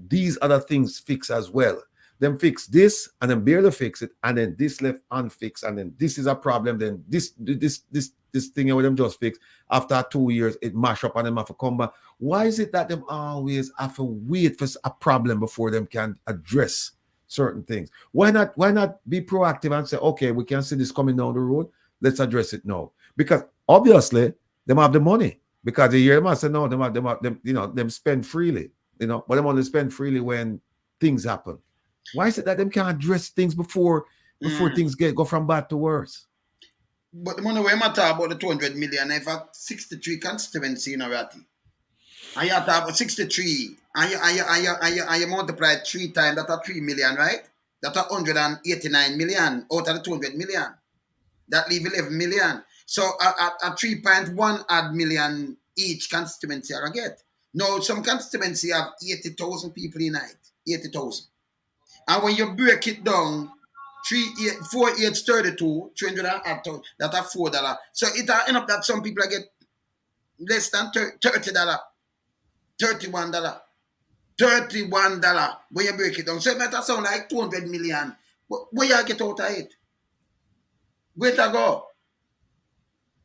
these other things fix as well. Them fix this and then barely fix it. And then this left unfixed. And then this is a problem. Then this thing with them just fix. After 2 years, it mash up and them have to come back. Why is it that them always have to wait for a problem before them can address certain things? Why not be proactive and say, okay, we can see this coming down the road. Let's address it now. Because obviously them have the money. Because the year must say no, them spend freely. But them only spend freely when things happen. Why is it that them can't address things before things go from bad to worse? But the money we matter about the 200 million, if I 63 constituency in Rati. And you have to have 63, and you multiply 3 times, that's 3 million, right? That's 189 million out of the 200 million. That leave 11 million. So a 3.1 odd million each constituency I get. Now, some constituency have 80,000 people in it. 80,000. And when you break it down, 4 8 32, 300 that's $4. So it end up that some people get less than $30. $31. $31 when you break it down. So it might sound like 200 million. But where you get out of it? Where to go?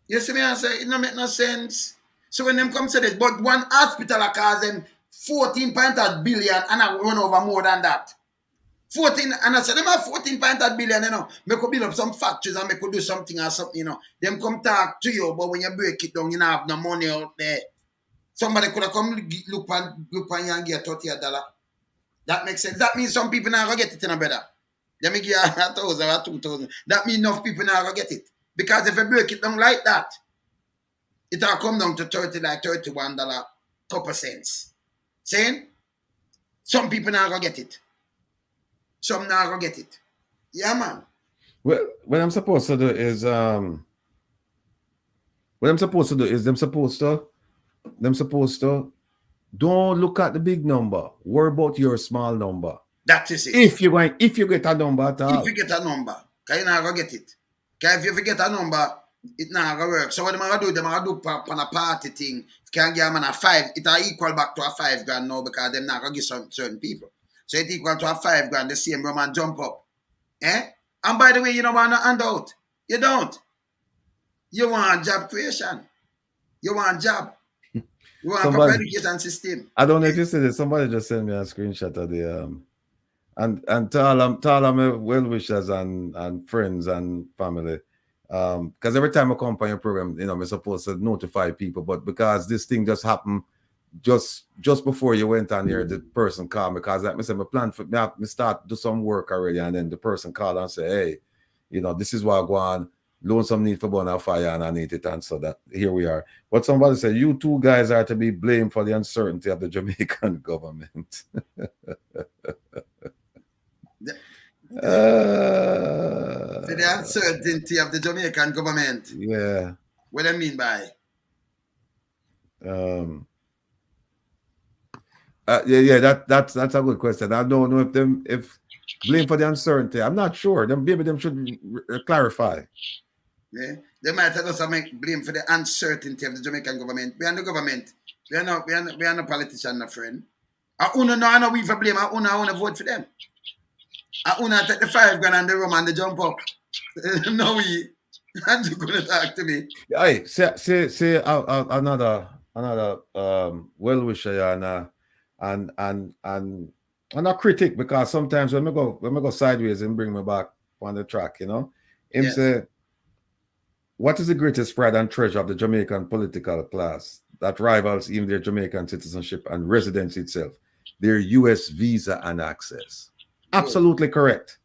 You see me I say it don't make no sense. So when them come to this, but one hospital cost them 14.8 billion and I run over more than that. 14, and I said, them have 14.8 billion, you know. They could build up some factories and they could do something or something, you know. Them come talk to you, but when you break it down, you don't have no money out there. Somebody could have come look on you and get $30. That makes sense. That means some people now going to get it in a brother. Let me give you 1,000 or 2,000. That means enough people now going to get it. Because if you break it down like that, it'll come down to $31, couple cents. Saying? Some people now going to get it. Some now going to get it. Yeah, man. Well, what I'm supposed to do is them supposed to don't look at the big number. Worry about your small number. That is it. If you get a number at all. If you get a number, because you're not going to get it. Because if you forget a number, it's not going to work. So what they're going to do, on a party thing. If you can give them a 5, it'll equal back to a 5 grand now because they're not going to give some certain people. So it equal to a 5 grand, the same Roman jump up. Eh? And by the way, you don't want a handout. You don't. You want job creation. You want job. You want a proper education system. I don't know if you see this. Somebody just sent me a screenshot of the and to all my well-wishers and friends and family. Because every time I come on your program, you know, I'm supposed to notify people, but because this thing just happened just before you went on here, the person called me because like I said, my plan for me start do some work already, and then the person called and say, hey, you know, this is what I go on, loan some need for burn a fire and I need it, and so that here we are. But somebody said you two guys are to be blamed for the uncertainty of the Jamaican government. The uncertainty of the Jamaican government. Yeah. What do I mean by? That's a good question. I don't know if blame for the uncertainty. I'm not sure. Maybe them should clarify. Yeah, they might also make blame for the uncertainty of the Jamaican government. We are the government. We are no politician, no friend. I know we for blame. I want to vote for them. I want to take the 5 grand and the room and the jump up. No, and you're going to talk to me. Hey, say another well-wisher and a critic, because sometimes when we go sideways and bring me back on the track, you know, him say, what is the greatest pride and treasure of the Jamaican political class that rivals even their Jamaican citizenship and residency itself? Their U.S. visa and access. Absolutely correct.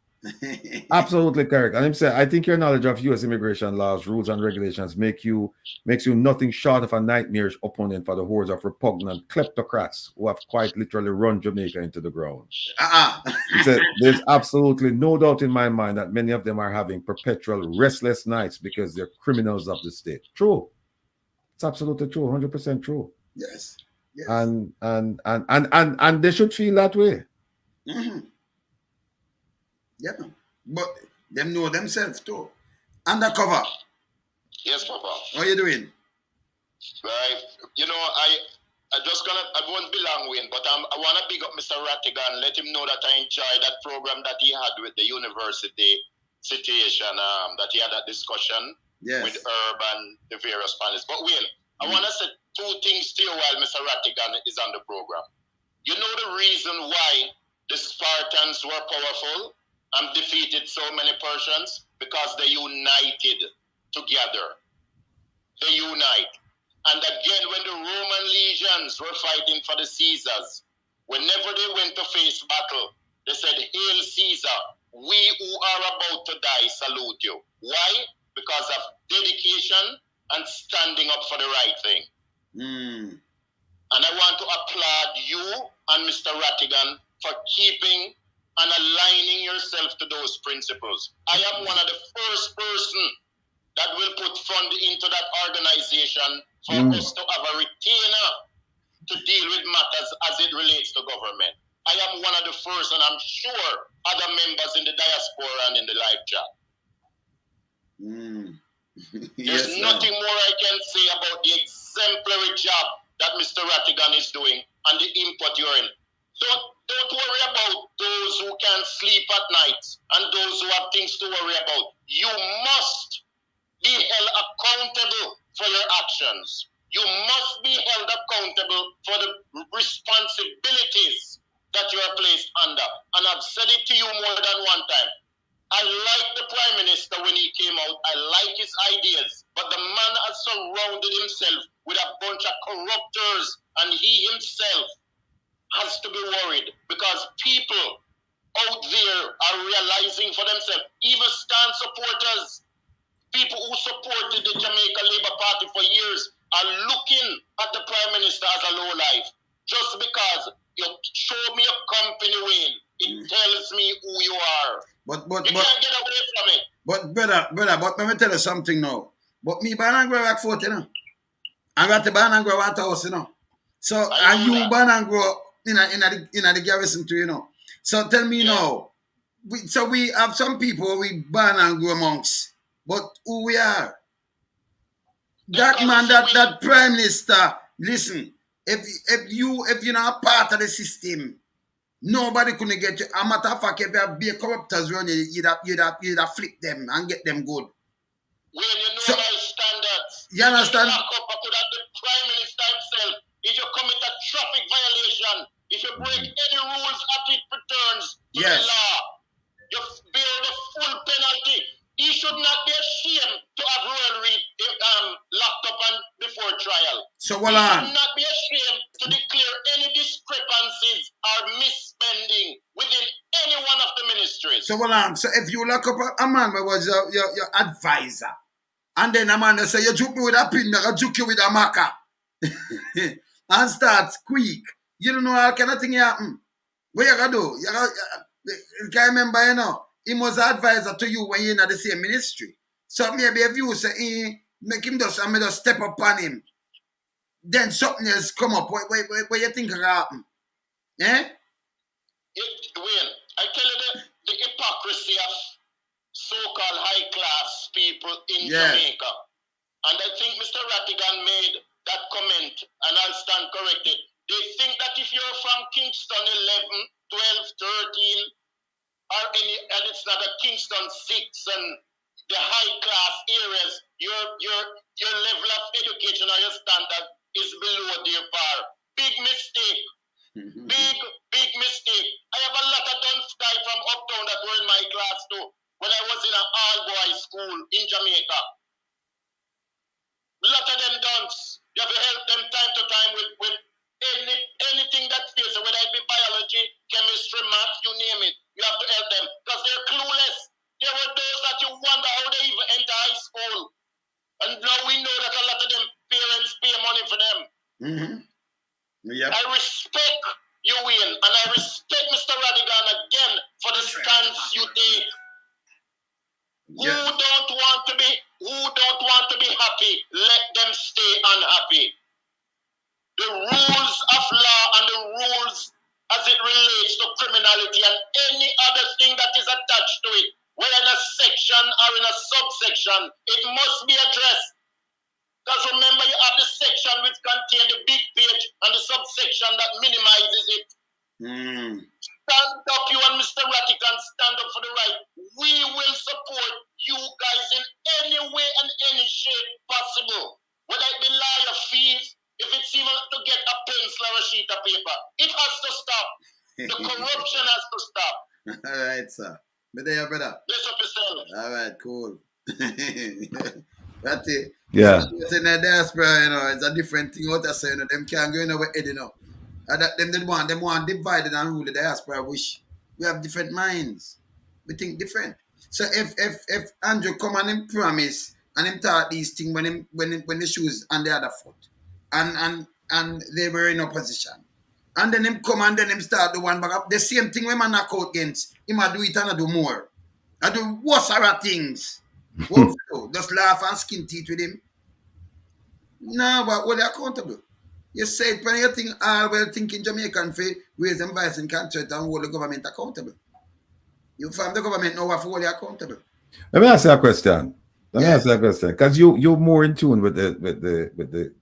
Absolutely correct. And him say, I think your knowledge of U.S. immigration laws, rules, and regulations makes you nothing short of a nightmarish opponent for the hordes of repugnant kleptocrats who have quite literally run Jamaica into the ground. He said, there's absolutely no doubt in my mind that many of them are having perpetual restless nights because they're criminals of the state. True. It's absolutely true. 100% true. Yes. And they should feel that way. Mm-hmm. Yeah, but them know themselves too. Undercover. Yes, Papa. How you doing? Right. You know, I won't be long winded, but I want to big up Mr. Rattigan, let him know that I enjoyed that program that he had with the university situation, that he had that discussion with Herb and the various panelists. But Will, I want to say 2 things to you while Mr. Rattigan is on the program. You know the reason why the Spartans were powerful and defeated so many Persians? Because they united together. They unite. And again, when the Roman legions were fighting for the Caesars, whenever they went to face battle, they said, Hail Caesar, we who are about to die salute you. Why? Because of dedication and standing up for the right thing. And I want to applaud you and Mr. Rattigan for keeping and aligning yourself to those principles. I am one of the first person that will put fund into that organization for us to have a retainer to deal with matters as it relates to government. I am one of the first, and I'm sure other members in the diaspora and in the live chat. There's nothing more I can say about the exemplary job that Mr. Rattigan is doing and the input you're in. Don't worry about those who can't sleep at night and those who have things to worry about. You must be held accountable for your actions. You must be held accountable for the responsibilities that you are placed under. And I've said it to you I like his ideas, but the man has surrounded himself with a bunch of corruptors, and he himself has to be worried because people out there are realizing for themselves, even stand supporters, people who supported the Jamaica Labour Party for years are looking at the Prime Minister as a lowlife. Just because you show me a company win, it tells me who you are. But you can't get away from it. But brother, but let me tell you something now. But me born and grow back 40, you know. I got to born and grow at house, you know. So and you born and grow in the garrison too, you know. So tell me now. We have some people we born and grow amongst, but who we are? That man, that Prime Minister, listen, if you're not part of the system, nobody couldn't get you. A matter of fact, if you be corruptors around you'd have flip them and get them good. Well, you know my standards. You understand? Lock up the Prime Minister himself. If you commit a traffic violation, if you break any rules as it pertains to the law, you bear the full penalty. He should not be ashamed to have Royal Reid locked up and before trial. So he should not be ashamed to declare any discrepancies or misspending within any one of the ministries. So so if you lock up a man who was your advisor, and then a man that say you juke me with a pin, I juke you with a marker, and start quick, you don't know how kind of thing happen. What you gotta do? You can't remember, you know. He was an advisor to you when you're in the same ministry. So maybe if you say, make him just step up on him, then something else come up. What you think will happen? Eh? Well, I tell you the hypocrisy of so-called high-class people in Jamaica. And I think Mr. Rattigan made that comment, and I'll stand corrected. They think that if you're from Kingston 11, 12, 13, and it's not a Kingston 6 and the high class areas, your level of education or your standard is below their par. Big mistake. Big mistake. I have a lot of dunce guys from uptown that were in my class too when I was in an all-boys school in Jamaica. A lot of them dunce. You have to help them time to time with anything that fails, whether it be biology, chemistry, math, you name it. You have to help them because they're clueless. There were those that you wonder how they even enter high school. And now we know that a lot of them parents pay money for them. I respect you, Wayne, and I respect Mr. Rattigan again for the stance you take. Who don't want to be happy, let them stay unhappy. The rules of law and the rules as it relates to criminality and any other thing that is attached to it, whether in a section or in a subsection, it must be addressed. Because remember, you have the section which contains the big page and the subsection that minimizes it. Stand up, you and Mr. Rattigan, stand up for the right. We will support you guys in any way and any shape possible. Whether it be lawyer fees, if it's even to get a pencil or a sheet of paper, it has to stop. The corruption has to stop. All right, sir. But there, brother. Bless up yourself. All right, cool. That's it. Yeah. It's in the diaspora, you know, it's a different thing. What I say, you know, them can't go in our head, you know. And that them want divided and rule the diaspora. Wish we have different minds. We think different. So if Andrew come and him promise and him taught these things when the shoes on the other foot. And they were in opposition. And then him come and then him start the one back up. The same thing when man knock out against, him a do it and I do more. I do worse things. What to do? Just laugh and skin teeth with him. No, but what are accountable? You say it when you think thinking Jamaican for raise them voice and contract and hold the government accountable. You find the government now have to hold you accountable. Let me ask you a question. Because you're more in tune with the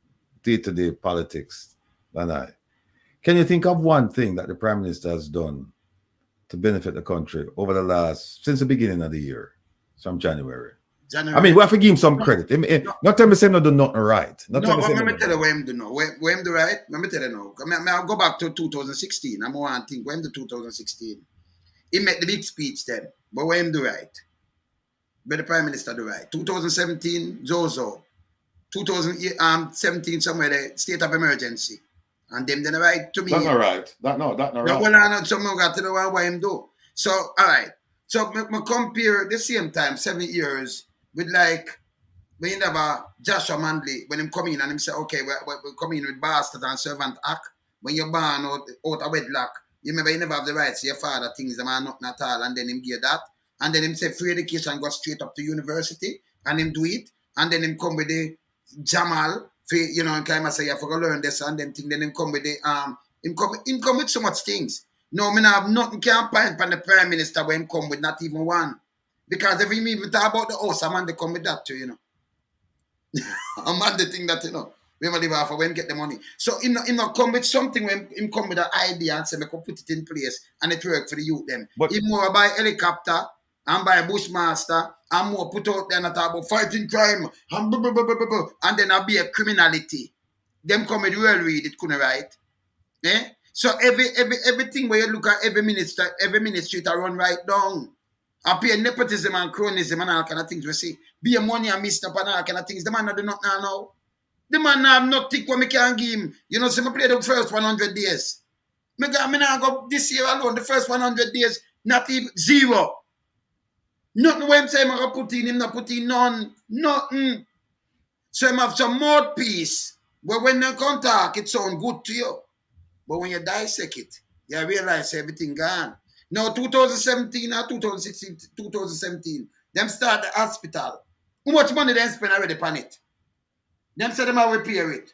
day-to-day politics than I. Can you think of one thing that the Prime Minister has done to benefit the country since the beginning of the year, from January? I mean, we have to give him some credit. Not tell me say no do nothing right. Let me tell you what him do now. What him do right? Let me tell you now. I'll go back to 2016. I'm going to think what him do 2016. He made the big speech then. But what him do right? But the Prime Minister do right. 2017, Zozo. 2017, somewhere the state of emergency. And them then right to me. That's not right. That's not right. Well, I know someone got to know what him do. So, all right. So, I compare the same time, 7 years, with like, when you never Joshua Mandley, when him come in and him say, okay, we come in with bastard and servant act. When you're born out of wedlock, you remember you never have the rights to your father, things them are nothing at all, and then him give that. And then him say free education, go straight up to university, and him do it. And then him come with the Jamal, you know, and kind of say, you have to go learn this and them thing. Then him come with the, him come with so much things. No, me have nothing can point from the Prime Minister when him come with not even one. Because if him even talk about the house, I'm on the come with that too, you know. I'm on the thing that, you know, we never live off of when get the money. So him not come with something when him come with an idea and say, me can put it in place and it work for the youth them. But him more buy helicopter and buy Bushmaster and more put out there and talk about fighting crime and then I'll be a criminality. Them come with real read, it couldn't write. Eh? So everything where you look at every ministry to run right down. Appear nepotism and cronism and all kind of things we see. Be a money and missed up and all kind of things. The man do not know. The man have nothing what me can give him. You know, so me play the first 100 days. Me now go this year alone, the first 100 days, not even zero. Nothing when I'm saying I'm going to put in him, not put in none. Nothing. So him have some mouthpiece. But when they contact, it sound good to you. But when you dissect it, you realize everything gone. Now, 2017 or 2016, 2017, them start the hospital. How much money they spend already on it? Them say them will repair it.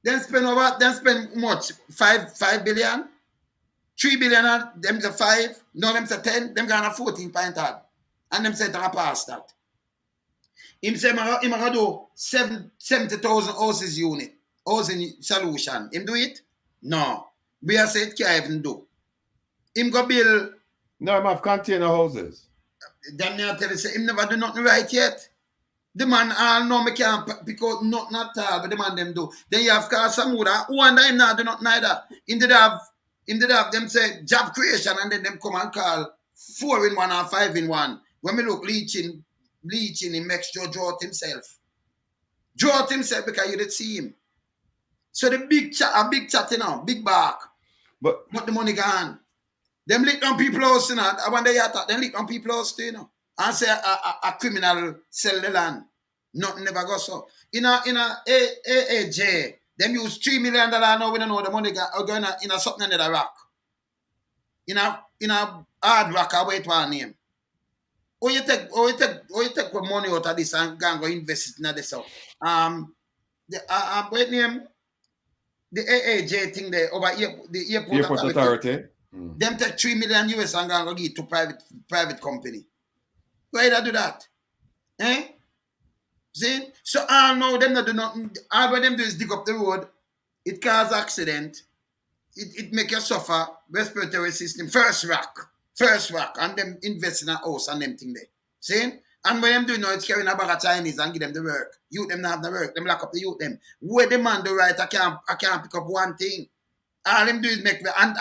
Them spend much? 5 billion? 3 billion, them say 5, no, them say 10, them gonna 14 point hard. And them say to pass that. Him say, him gonna do 70,000 houses unit, housing solution. Him do it? No. We are saying it can't even do. Him go build. No, him have container houses. Then I tell you, say, him never do nothing right yet. The man all know me can't pick out nothing at all, but the man them do. Then you have Kasamuda, who and him not do nothing neither. Him did have them say job creation and then them come and call 4 in 1 or 5 in 1. When me look leeching, he makes sure draw it himself. Draw it himself because you didn't see him. So the big chat, you know, big bark. But the money gone. Them lick on people house, you know. When they attack, them lick on people house too, you know. And say a criminal sell the land. Nothing never goes so. In a AAJ, them use $3 million now. We don't know the money going in a something under the rock. In a hard rock, I wait one name. Or you take money out of this and go invest it in this. Wait name. The AAJ thing there over here, the airport authority. Them take $3 million US and go give it to private company. Why they do that? Eh? See? So all now them not do nothing. All what them do is dig up the road. It cause accident. It make you suffer respiratory system. First rock. And them invest in a house and them thing there. See? And when them do now, it's carrying a bag of Chinese and give them the work. Youth them not have the work. Them lock up the youth them. Where the man do right, I can't pick up one thing. All them do is make me and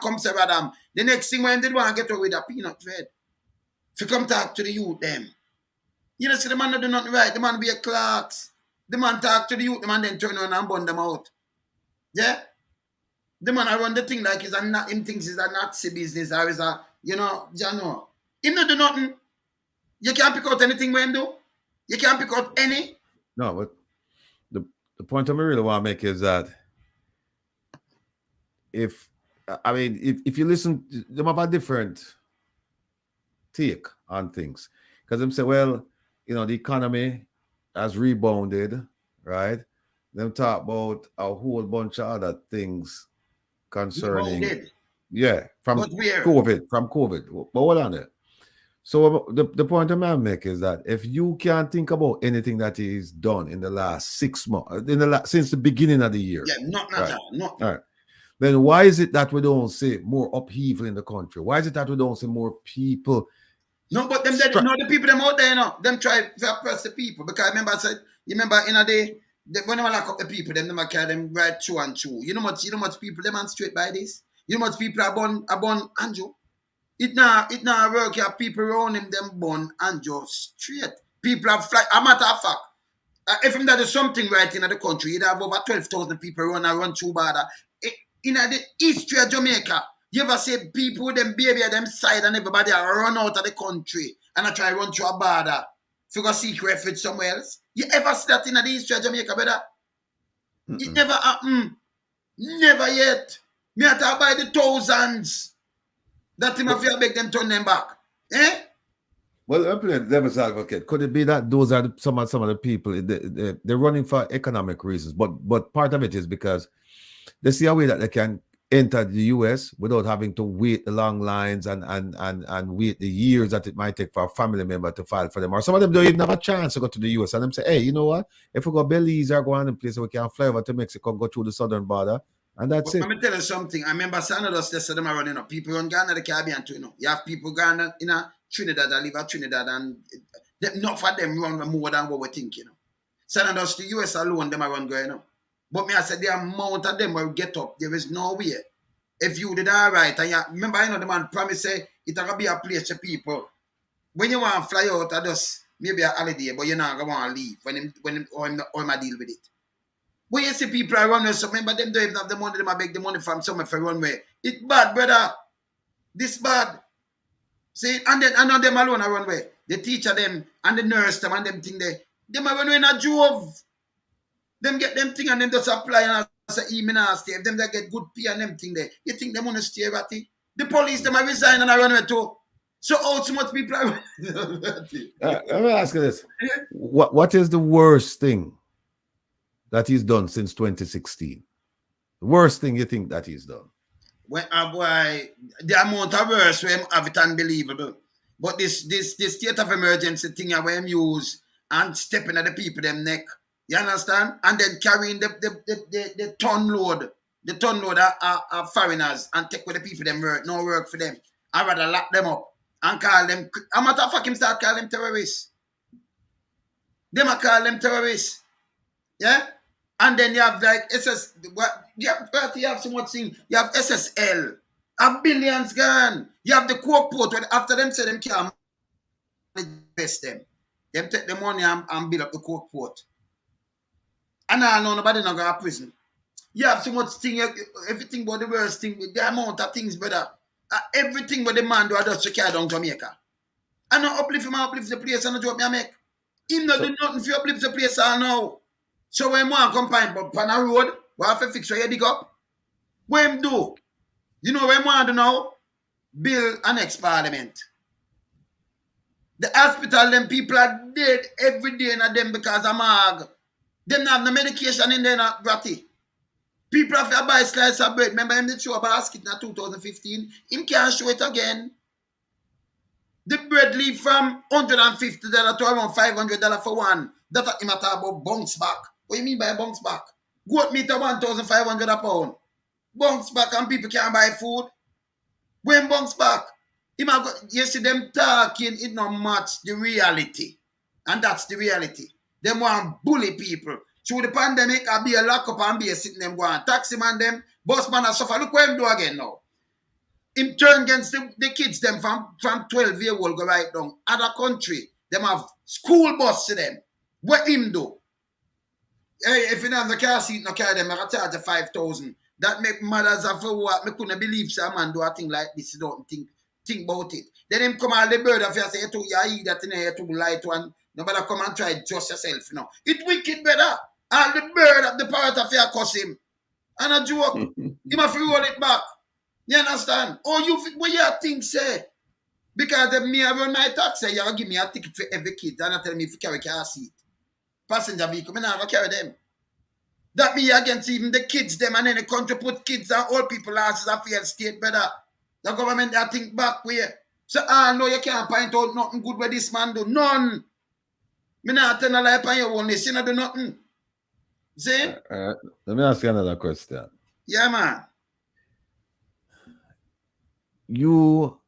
come say Radam. The next thing when they want to get away with a peanut thread. If you come talk to the youth them. You know, see the man not do nothing right. The man be a clerks. The man talk to the youth, the man then turn around and burn them out. Yeah? The man run the thing like him thinks it's a Nazi business or is a, you know. Him not do nothing. You can't pick out anything when him do. You can't pick out any. No, but the point I really want to make is that if you listen, them have a different take on things. Because them say, well, you know, the economy has rebounded, right? Them talk about a whole bunch of other things concerning from COVID. But hold on there. So the point I'm making is that if you can't think about anything that is done in the last 6 months, since the beginning of the year, not all right. Then why is it that we don't see more upheaval in the country? Why is it that we don't see more people? No, but the people them out there, you know, them try to oppress the people. Because I remember in a day, when they lock up the people, them carry them right through and through. You know much people demonstrate by this? You know much people are born Andrew? It now work here. People around him, them bun and just straight. People have fly. A matter of fact, if him that is something right in the country, you'd have over 12,000 people run through border. In the history of Jamaica, you ever see people with them baby at them side and everybody run out of the country and I try to run through a border to go seek refuge somewhere else? You ever see that in the history of Jamaica, brother? It never happened. Never yet. Me I talk by the thousands that him have to beg them turn them back. Eh? Well, I'm playing devil's advocate. Could it be that those are some of the people they're running for economic reasons, but part of it is because they see a way that they can enter the US without having to wait the long lines and wait the years that it might take for a family member to file for them. Or some of them don't even have a chance to go to the US and them say, hey, you know what? If we go Belize or go on in place, we can fly over to Mexico and go through the southern border. And that's it. Let me tell you something. I remember Sanados, they said them are running up. People in Ghana, the Caribbean too, you know. You have people Ghana in Trinidad that live at Trinidad and not for them run more than what we think, you know. Sanados, the US alone, them are run going up. But me, I said the amount of them will get up. There is no way. If you did all right, and you remember, you know, the man promised say it's going to be a place for people. When you want to fly out, I just maybe a holiday, but you're not going to want to leave or I deal with it. When you see people are running, so remember them don't even have the money, they might beg the money from somewhere for runway. It's bad, brother. This bad. See, and then another them alone are runway. The teacher them and the nurse them and them thing there. Them are running a drove. Them get them thing and them just apply and say, even stay. If them they get good pay and them thing there, you think them want to stay at it? The police them are resign and I run away too. So how so much people are let me ask you this. What is the worst thing that he's done since 2016? The worst thing you think that he's done? When boy, the amount of worse we have it unbelievable. But this state of emergency thing where him use and stepping at the people them neck. You understand? And then carrying the ton load are foreigners and take with the people them work, no work for them. I'd rather lock them up and call them. A matter of fact, him start calling them terrorists. Them a call them terrorists. Yeah? And then you have like you have so much thing. You have SSL. Billions gone. You have the coke port when after them say them can't invest them. Them take the money and build up the coke port. And I know nobody not go to prison. You have so much thing, everything but the worst thing, the amount of things, brother. Everything but the man do I just carry down Jamaica. I know uplift the place and I drop me a make. Him not do nothing for uplift the place all now. So when one come on a road, we have to fix where you dig up. What him do? You know what one do now? Build an ex-parliament. The hospital, them people are dead every day in them because of mag. Them have no medication in there, not ratty. People have to buy a slice of bread. Remember him did show a basket in 2015? Him can't show it again. The bread leave from $150 to around $500 for one. That him at about bounce back. What do you mean by bounce back? Goat meat at $1,500 a pound. Bounce back and people can't buy food. When bounce back? You see them talking, it not match the reality. And that's the reality. Them want bully people. Through the pandemic, I'll be a lock up and be a sitting them go on. Taxi man them, boss man and suffer. Look what him do again now. Him turn against the kids them from 12-year-old go right down. Other country, them have school bus to them. What him do? Hey, if you don't have the car seat, no carry them, I charge 5,000. That make mothers have to what me couldn't believe some man do a thing like this. You don't think about it. Then him come all the bird of you say you eat that in here to light one. Nobody come and try it just yourself, you know. It wicked better. All the bird of the parrot of you cuss him. And a joke. He must roll it back. You understand? Oh, what you think say? Because if me I run my taxi, you give me a ticket for every kid and I tell me if you carry car seat. Passenger vehicle, I never carry them. That me against even the kids them and then the country put kids and old people as a failed state better. The government they think back where. So I know you can't point out nothing good where this man do. None. Me not tell a lie upon you only. See not do nothing. See? Let me ask you another question. Yeah, man. You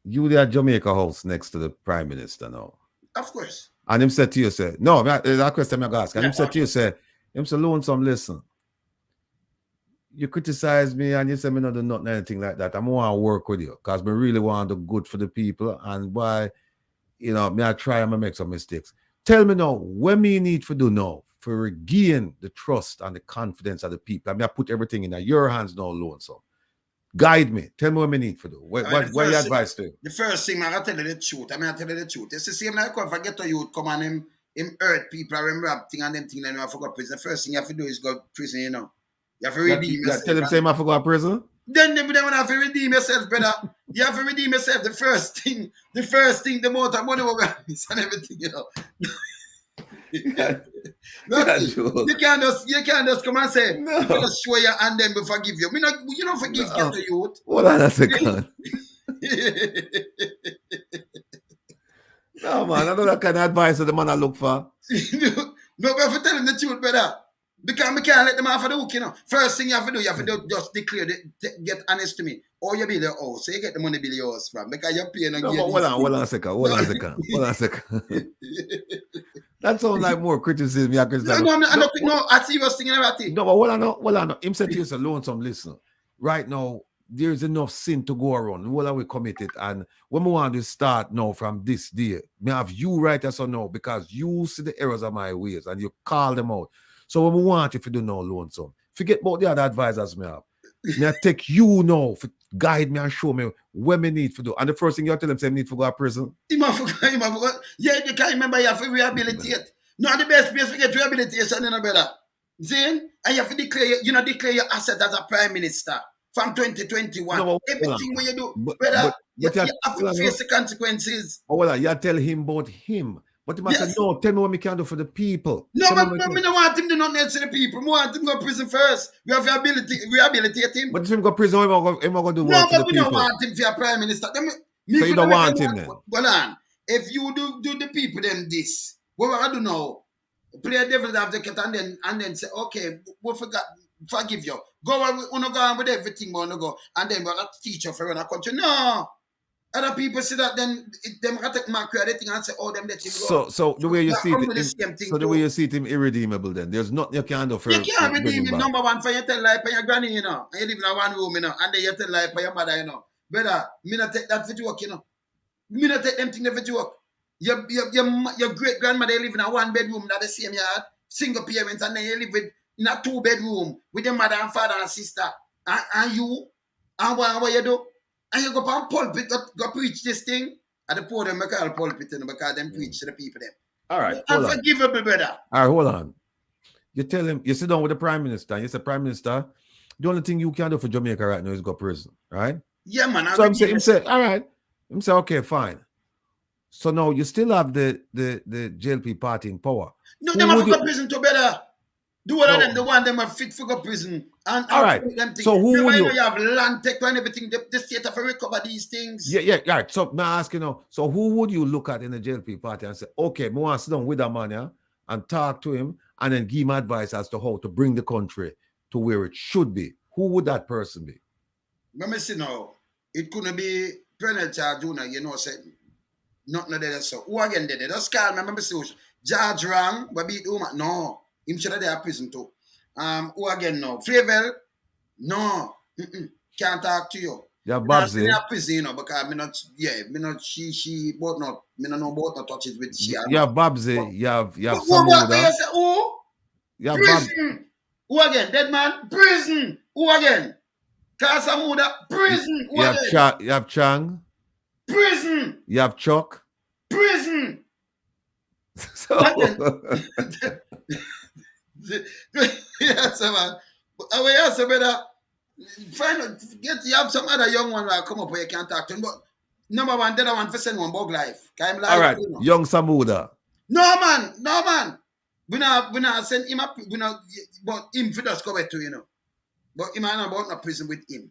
there Jamaica House next to the Prime Minister now. Of course. And him said to you, say, no, that question I'm going to ask. And him said to you, say, him say, Lonesome, listen. you criticize me and you say me not do nothing, anything like that. I want to work with you because me really want the good for the people. And why, you know, me I try and me make some mistakes. Tell me now, what me need to do now for regain the trust and the confidence of the people? I mean, I put everything in your hands now alone. So guide me. Tell me what me need to do. What your advice to? The first thing, I tell you the truth. I tell you the truth. It's the same like if I get to youth, come on him hurt people, I remember thing and them thing, and I forgot prison. The first thing you have to do is go to prison, you know. You have to redeem yourself. Tell him say I forgot prison? Then you have to redeem yourself, brother. You have to redeem yourself. The first thing, the amount of money we're and everything, you know. You can't just come and say, no. You just show you and then we forgive you. You don't forgive the youth. Hold on a second. No, man, I don't know that kind of advice that the man I look for. No, we have to tell him the truth, brother. Because we can't let them off of the hook, you know. First thing you have to do, just declare, get honest to me. Or you build your house, so you get the money build your house from. Because you're paying on hold on a second. That sounds like more criticism. No, I see what's thinking about it. No, but hold on. Him said to you, lonesome listener. Right now, there's enough sin to go around. What are we committed? And when we want to start now from this day, me have you right as or no, because you see the errors of my ways and you call them out. So when we want if you do no lonesome, forget about the other advisors me have. Me I take you now for guide me and show me what me need to do. And the first thing you tell them say need to go to prison. Him have forgot. Yeah, you can't remember you have to rehabilitate. No, the best place to get rehabilitation, you know, brother. See? And you have to declare your asset as a prime minister. From 2021, everything what you do, brother, you have to face the consequences. Oh, well, you tell him about him. But he must say, no, tell me what we can do for the people. No, but we don't want him to do nothing to the people. We want him to go to prison first. We have to rehabilitate him. But if him go to prison, he's going to do work for the people. No, but we don't want him to be a prime minister. So you don't want him then? Hold on. If you do the people them this, what we do now, play a devil's advocate and then say, okay, we forgive you. Go on with everything, we go, and then we're going to teach you for run a country. No. Other people see that, then them going to take my credit and say, oh, them let him go. So the way you see it, the way you see it him irredeemable then. There's nothing you can do for him. You can't redeem him, number one, for you tell lie for your granny, you know. And you live in one room, you know, and then you tell lie for your mother, you know. Brother, me not take that for joke, you know. Me not take them things for joke. Your great-grandmother live in a one-bedroom, not the same yard, single parents, and then you live in a two-bedroom with your mother and father and sister. And you, and what you do? And you go on pulpit, go preach this thing. And the poor them call pulpit, you know, because them preach to the people them. All right. Unforgivable, brother. All right, hold on. You tell him, you sit down with the Prime Minister, and you say, Prime Minister, the only thing you can do for Jamaica right now is go to prison, right? Yeah, man. So him say, all right. Him say, okay, fine. So now you still have the JLP party in power. No, them have to go to prison too, brother. Do all of them, the one them are fit for go prison. And all right. So who would you have land tech and everything, the state have to recover these things. Yeah. Right. So now I ask you now, so who would you look at in the JLP party and say, okay, I want to sit down with that man and talk to him and then give him advice as to how to bring the country to where it should be? Who would that person be? Let me see now. It couldn't be Pernell Charles Jr., you know, say nothing there. So who again did it? Just call me, remember see George wrong, but beat woman. No. Him should have there prison too. Who again now? Fayval? No. Can't talk to you. Yeah, Babsy. Me not prison, you know, because she both not, me not know both not touches with she. Yeah, Babsy, you have Samuda. Who? Yeah, prison. Who again? Dead man? Prison. Who again? Samuda? Prison. Who again? You have Chang. Prison. You have Chuck. Prison. So yes, man. Brother, you have some other young one that come up where you can't talk to him. But number one, the other one for send one bug life. All right, you know. Young Samuda. No man. We not send him up. But him for just go to, you know. But him and about no prison with him.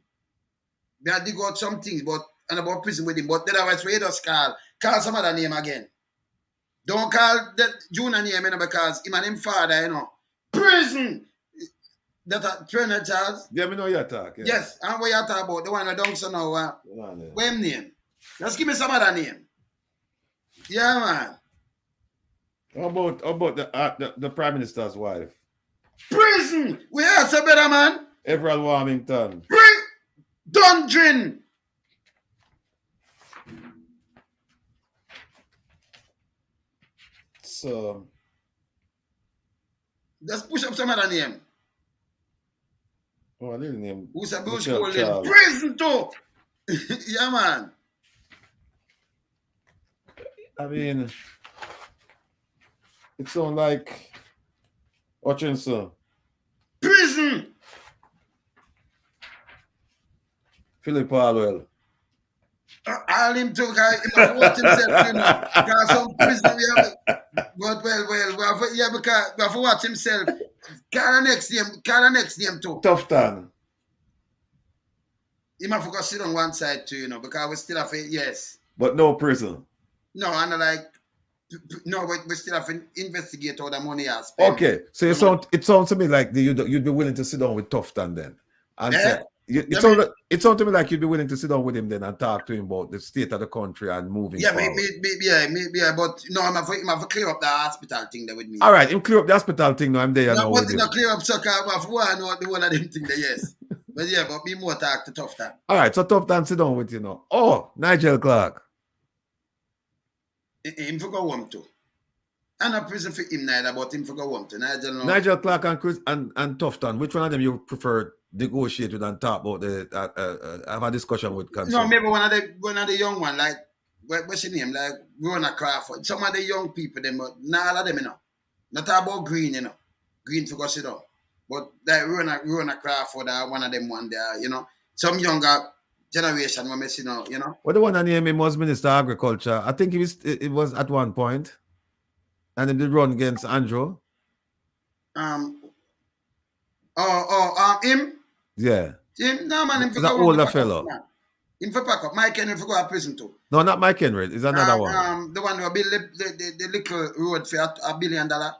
We had to dig out some things, but and about prison with him. But the other was we just call some other name again. Don't call that Junior name, you know, because him and him father, you know. Prison! That Pernell Charles. Yeah, me know you talk. Yeah. Yes, and what you talk about, the one I don't know what him name. Just give me some other name. Yeah, man. How about the Prime Minister's wife? Prison! We are so better, man. Everald Warmington. Dundrin. So just push up some other name. Oh, I didn't name. Who's a Bruce Michelle Cole in Charles. prison too? Yeah, man. I mean, it sounds like Hutchinson. Prison. Philip Hallwell. All him too, because he must watch himself, you know. Because some prison we have, but we have to watch himself. Call the next name too. Tufton. He must go sit on one side too, you know, because we still have a, yes. But no prison. No, and like, no, but we still have to investigate all the money has spent. Okay, so it sounds to me like you'd be willing to sit down with Tufton then. And say, it sounds to me like you'd be willing to sit down with him then and talk to him about the state of the country and moving forward. But no, I'm have to clear up the hospital thing there with me. All right, him clear up the hospital thing now. I'm there now. But not clear up soccer, I know the one of them thing there, yes. But yeah, but me more talk to Tufton. All right, so Tufton sit down with you now. Oh, Nigel Clark. Him for go home too. I'm not prison for him neither, but him for go home too. Nigel Clark and Chris and Tufton, which one of them you prefer negotiate with and talk about have a discussion with? No, maybe one of the young one, like what's his name, like Rona Crawford. Some of the young people, them, but not all of them, you know. Not about Green, you know. Green for go sit down. But like Rona Crawford, one of them one there, you know. Some younger generation when you know, you know. Well, the one named him was Minister of Agriculture. I think it was at one point. And he did run against Andrew. Him? Yeah. Him? No, man, him for the older fellow. Him for pack up. Mike Henry for go to prison too. No, not Mike Henry. It's another one. The one who built the little road for $1 billion. The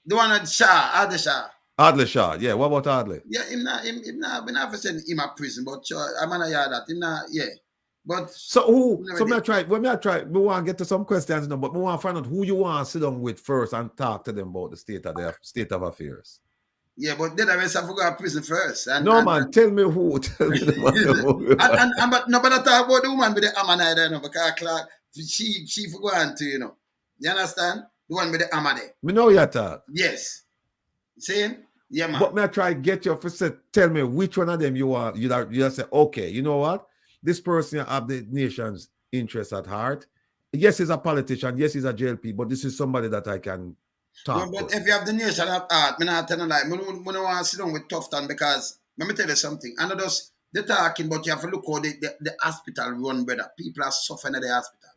one at Adley Shaw. Adley Shaw. Yeah, what about Adley? Yeah, him not for send him a prison, but I'm gonna hear that. Him not, yeah. But so who? So me I try. We want to get to some questions now, but we want to find out who you want to sit down with first and talk to them about the state of affairs. Yeah, but then I have to go to prison first. Man, tell me who. Tell me who. But I talk about the woman with the hammer there, you know, because Clark, she for go on to, you know. You understand? The one with the hammer there. Me know you talk. Yes. Saying? Yeah, man. But me I try to get you to tell me which one of them you want. You just say, okay, you know what? This person have the nation's interest at heart. Yes, he's a politician. Yes, he's a JLP, but this is somebody that I can talk but to. if you have the nation at heart, I'm not telling you, like, I don't want to sit down with Tufton because, let me tell you something. I know they're talking, but you have to look how the hospital run, brother. People are suffering at the hospital.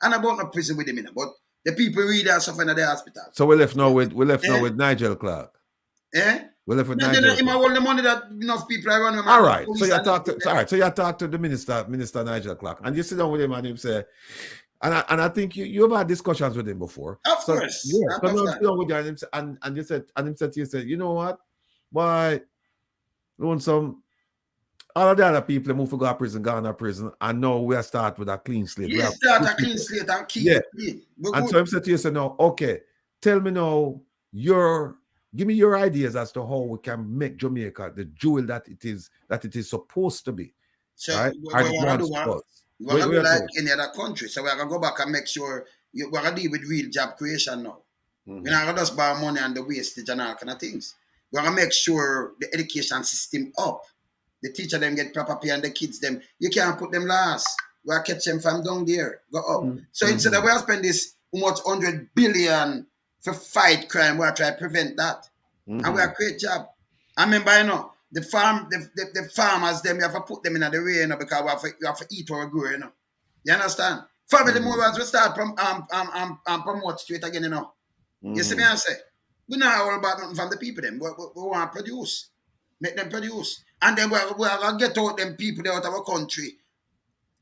And about no prison with them, you know, but the people really are suffering at the hospital. So we left now with Nigel Clark. Eh? We left with No, Nigel. Him all the money that enough people are running. All right. So you talk to the Minister Nigel Clark, and you sit down with him and him say, and I think you've had discussions with him before. Of course. Yeah. Come on, sit down with you and you said, you know what? Why want some all of the other people move to go to prison, gone to prison, and now we start with a clean slate. Yes, start a clean slate and keep it clean. And so him said to you, say, no, okay, tell me now give me your ideas as to how we can make Jamaica the jewel that it is supposed to be. So right? we're going to do like any other country. So we're going to go back and make sure we're going to deal with real job creation now. We're not going to just borrow money and the wastage and all kind of things. We're going to make sure the education system up. The teacher them get proper pay and the kids them. You can't put them last. We'll catch them from down there. Go up. So instead of we'll spend this almost 100 billion for fight crime, we'll try to prevent that. And we're a great job. I remember, you know, the farmers, them, you have to put them in the rain, you know, because we have to eat or grow, you know. You understand? Family movers, we start from promote straight again, you know. You see me, I say? We're not all about nothing from the people, them. We want to produce. Make them produce. And then we're going to get out them people out of our country.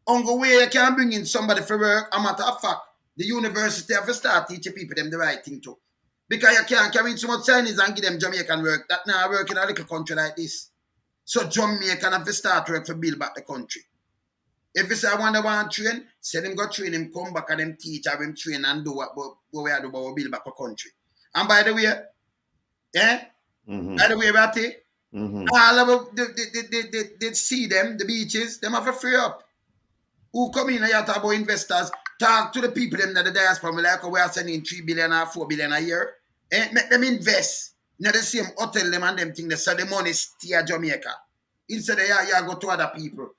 On the way, you can bring in somebody for work. A matter of fact, the university have to start teaching people them the right thing too. Because you can't carry in so much Chinese and give them Jamaican work. That now work in a little country like this. So Jamaican have to start work to build back the country. If you say I want to train, say them go train him, come back and them teach have him train and do what we are do about build back the country. And by the way, by the way, Ratty, All of they see them, the beaches, them have to free up. Who come in and you talk about investors, talk to the people them that the diaspora, like we are sending 3 billion or 4 billion a year, and make them invest. Now the same hotel them and them thing, they say the money stay at Jamaica. Instead of you go to other people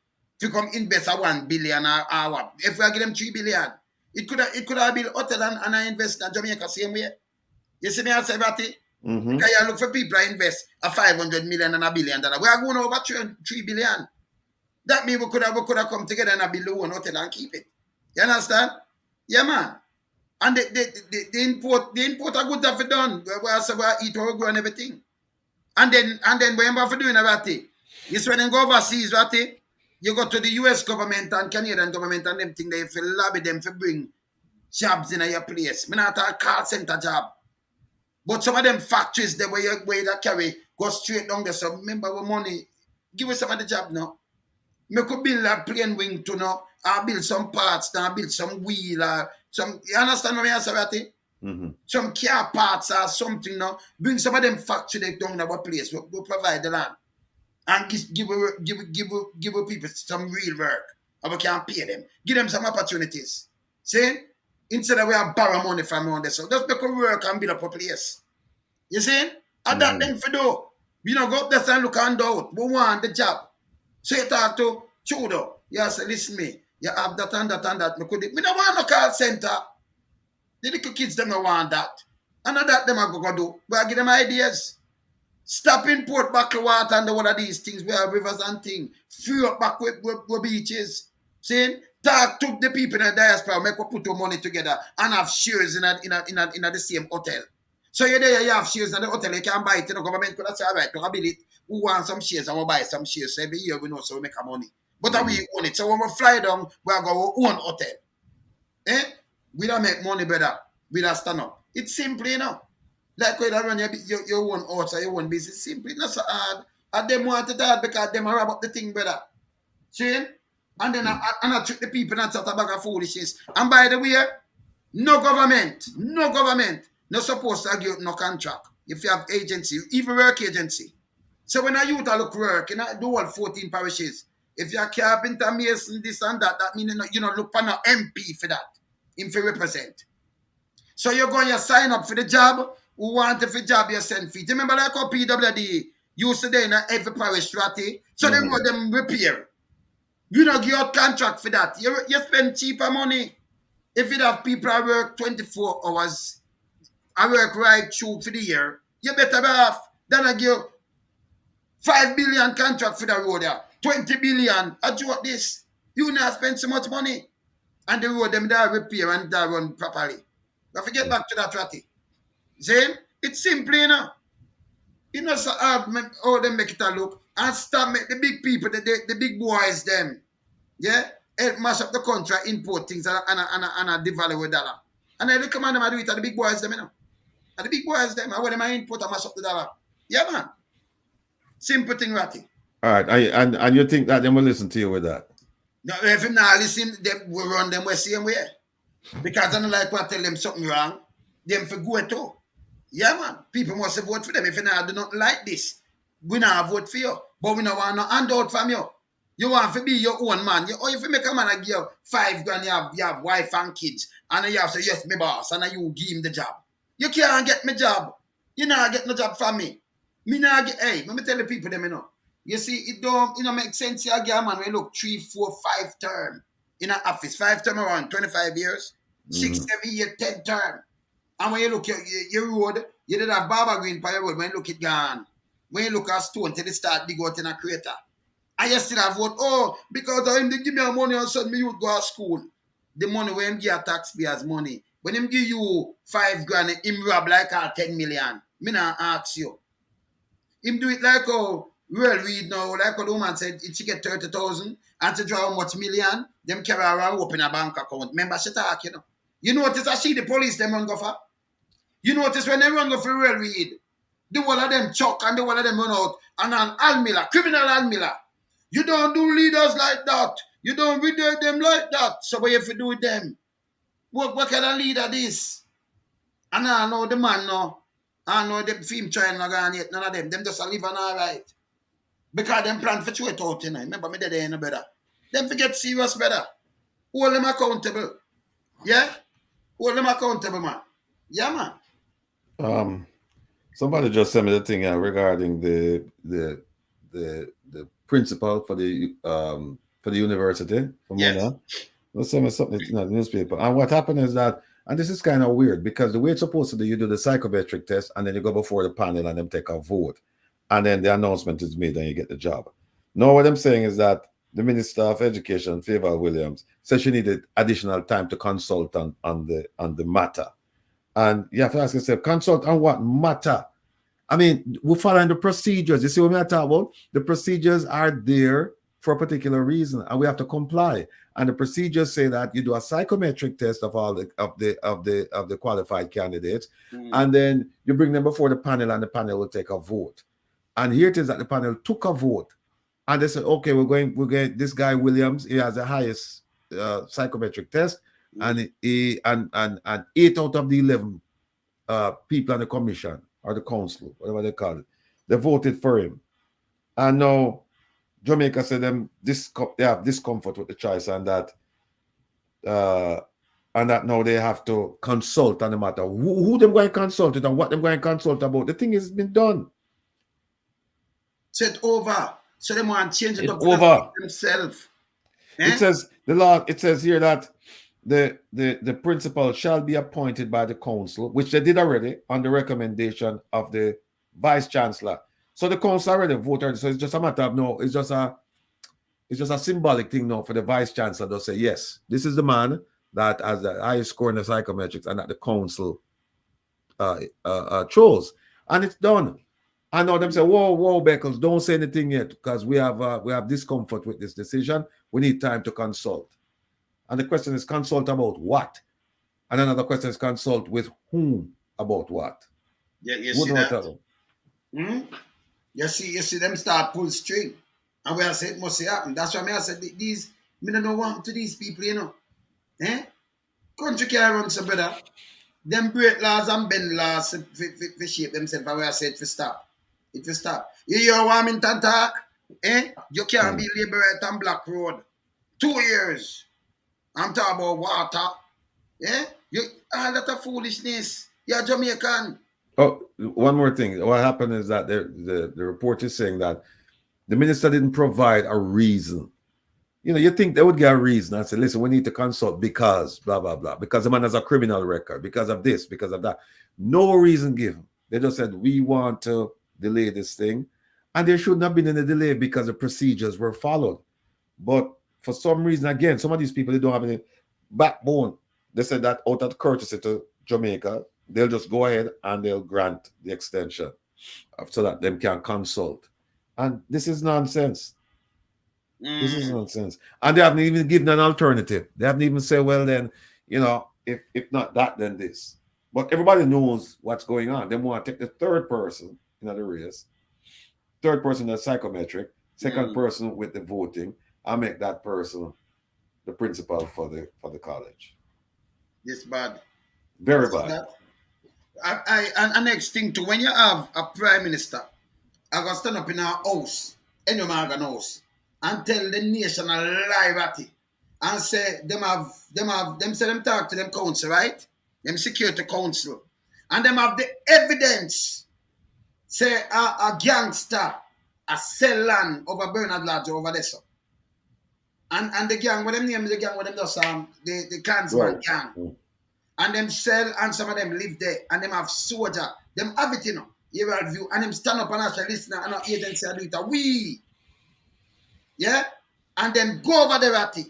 to come invest a 1 billion or what. If we give them 3 billion, it could have built hotel and I invest in Jamaica same way. You see me I say about it? Because you look for people that invest a 500 million and $1 billion. We are going over 3 billion. That means we could have come together and build one hotel and keep it. You understand? Yeah, man. And the import a good stuff done. We eat or grow and everything. And then when we doing about it, it's when you go overseas, right? You go to the US government and Canadian government and them thing, they feel lobby them to bring jobs in your place. Me not a call center job. But some of them factories there where you carry go straight down there. So remember what money, give us some of the job now. Me could build a plane wing to now, or build some parts, now build some wheel, or some, you understand what I say about it? Some car parts or something now. Bring some of them factory they down in our place. We'll provide the land. And give people some real work. And we can pay them. Give them some opportunities. See? Instead of we have borrow money from around there. So just make a work and build up a place. You see? And that them for do. We don't go up there and look and out. We want the job. So you talk to Chudo. You say, listen me. You have that and that and that. We don't want no call center. The little kids them don't want that. And that them are going to do. We give them ideas. Stop import bottled water and all of these things. We have rivers and things. Free up back with beaches. See? Talk to the people in the diaspora. Make we put your money together and have shares in the same hotel. So you're there, you have shares in the hotel. You can buy it. The government could say, all right, to build it. Who want some shares and we'll buy some shares. So every year we know so we make our money. But we own it. So when we fly down, we have our own hotel. We don't make money better. We don't stand up. It's simple, you know. Like when you run your own house or your own business, simple, not so hard. And them want it hard because them are about the thing better. See? And then I trick the people and start a bag of foolishness. And by the way, no government, not supposed to give no contract. If you have agency, even work agency. So when a youth look work, do all 14 parishes. If you're carpenter, mason, this and that, that means you know look for no MP for that. Him for represent. So you're going to sign up for the job. Who want the job you send feet. Remember like how PWD used to do in every parish strategy? So they want them repair. You don't give out contract for that. You spend cheaper money. If you have people that work 24 hours, I work right through for the year, you better be off than I give 5 billion contract for the road there. 20 billion. I do what this. You not spend so much money. And the road them there repair and there run properly. But forget back to that ratty. See? It's simple, you know. You know, so how they make it a look. And stop make the big people, the big boys, them. Yeah? Help mash up the country, import things and devalue dollar. And I recommend them to do it at the big boys, them, you know. At the big boys, them. And when they import and mash up the dollar. Yeah, man. Simple thing, ratty. All right. And you think that they will listen to you with that? No, if you not listen, they will run them the same way. Because I don't like what tell them something wrong. Them for go too. Yeah, man. People must vote for them. If you not do not like this, we not vote for you. But we don't want no handout from you. You want to be your own man. Or if you make a man and give you 5 grand, you have wife and kids, and you have to say, yes, my boss, and you give him the job. You can't get me job. You not get no job from me. Me not get, hey, let me tell the people them, you know. You see, it don't, make sense. You get a man when look 3, 4, 5 term in an office. 5 term around 25 years. 6, 7 years, 10 term. And when you look your road, you did have Baba Green by your road. When you look it gone. When you look at stone till it start dig out in a crater. And you still have vote, because of him they give me a money and send me you go to school. The money when him give taxpayers money. When him give you 5 grand, him rob like 10 million. Me not ask you. Him do it like how real read now, like what the woman said, if she get 30,000 and to draw how much million, them carry around open a bank account. Remember she talk, you know. You notice I see the police them run go for. You notice when they run go for real read, the one of them chuck and the one of them run out and an Almila, criminal Almila. You don't do leaders like that. You don't read them like that. So what you have to do with them? What kind of leader this? And I know the man now. I know the film trial not gone yet. None of them. Them just live on all right. Because them plan for throw it out, you know. Remember me there in the brother. Them forget serious, brother. Hold them accountable. Yeah? Hold them accountable, man. Yeah, man. Somebody just sent me the thing regarding the principal for the university from Yes. Let's send me something in the newspaper. And what happened is that, and this is kind of weird because the way it's supposed to do, you do the psychometric test and then you go before the panel and them take a vote. And then the announcement is made and you get the job. No, what I'm saying is that the Minister of Education, Fayval Williams, said she needed additional time to consult on the matter. And you have to ask yourself, consult on what matter? I mean, we're following the procedures. You see what I'm talking about? The procedures are there for a particular reason, and we have to comply. And the procedures say that you do a psychometric test of all the qualified candidates, and then you bring them before the panel, and the panel will take a vote. And here it is that the panel took a vote, and they said, okay, we're going. This guy Williams, he has the highest psychometric test, and 8 out of the 11 people on the commission or the council, whatever they call it, they voted for him. And now Jamaica said they have discomfort with the choice, and that now they have to consult on the matter. Who them going to consult it and what them going to consult about? The thing has been done. Set over. So they want to change it up over themselves. It says the law. It says here that the principal shall be appointed by the council, which they did already on the recommendation of the vice chancellor. So the council already voted. So it's just a matter of no. It's just a symbolic thing now for the vice chancellor to say yes, this is the man that has the highest score in the psychometrics and that the council chose, and it's done. I know them say, whoa, Beckles, don't say anything yet because we have discomfort with this decision. We need time to consult. And the question is, consult about what? And another question is, consult with whom about what? Yeah, you see that? You see them start pull string. And we have said it must happen. That's why I said these, me don't know what to these people, you know. Country can't run so better. Them break laws and bend laws for shape themselves. And we have said to stop. It will stop. You hear Warmington talk? You can't be liberate on Black Road. 2 years. I'm talking about water. All that of foolishness. You're Jamaican. Oh, one more thing. What happened is that the report is saying that the minister didn't provide a reason. You know, you think they would get a reason and say, listen, we need to consult because blah, blah, blah. Because the man has a criminal record. Because of this. Because of that. No reason given. They just said, we want to delay this thing. And there shouldn't have been any delay because the procedures were followed. But for some reason, again, some of these people, they don't have any backbone. They said that out of courtesy to Jamaica, they'll just go ahead and they'll grant the extension so that them can consult. And this is nonsense. This is nonsense. And they haven't even given an alternative. They haven't even said, well, then, you know, if not that, then this. But everybody knows what's going on. They want to take the third person in the race, third person that's psychometric, second person with the voting, and make that person the principal for the college. This bad. Very bad. And next thing too, when you have a prime minister, I go stand up in our house, any Morgan house, and tell the nation a lie at it, and say them talk to them council, right? Them security council, and them have the evidence. Say a gangster a sell land over Bernard Lodge over there, so. And the gang, what them name is the gang, what them does the Klansman gang. And them sell and some of them live there and them have soldier. Them have it, you know. You have view and them stand up and actually listen and not hear them say do it. We. Yeah? And then go over there at it.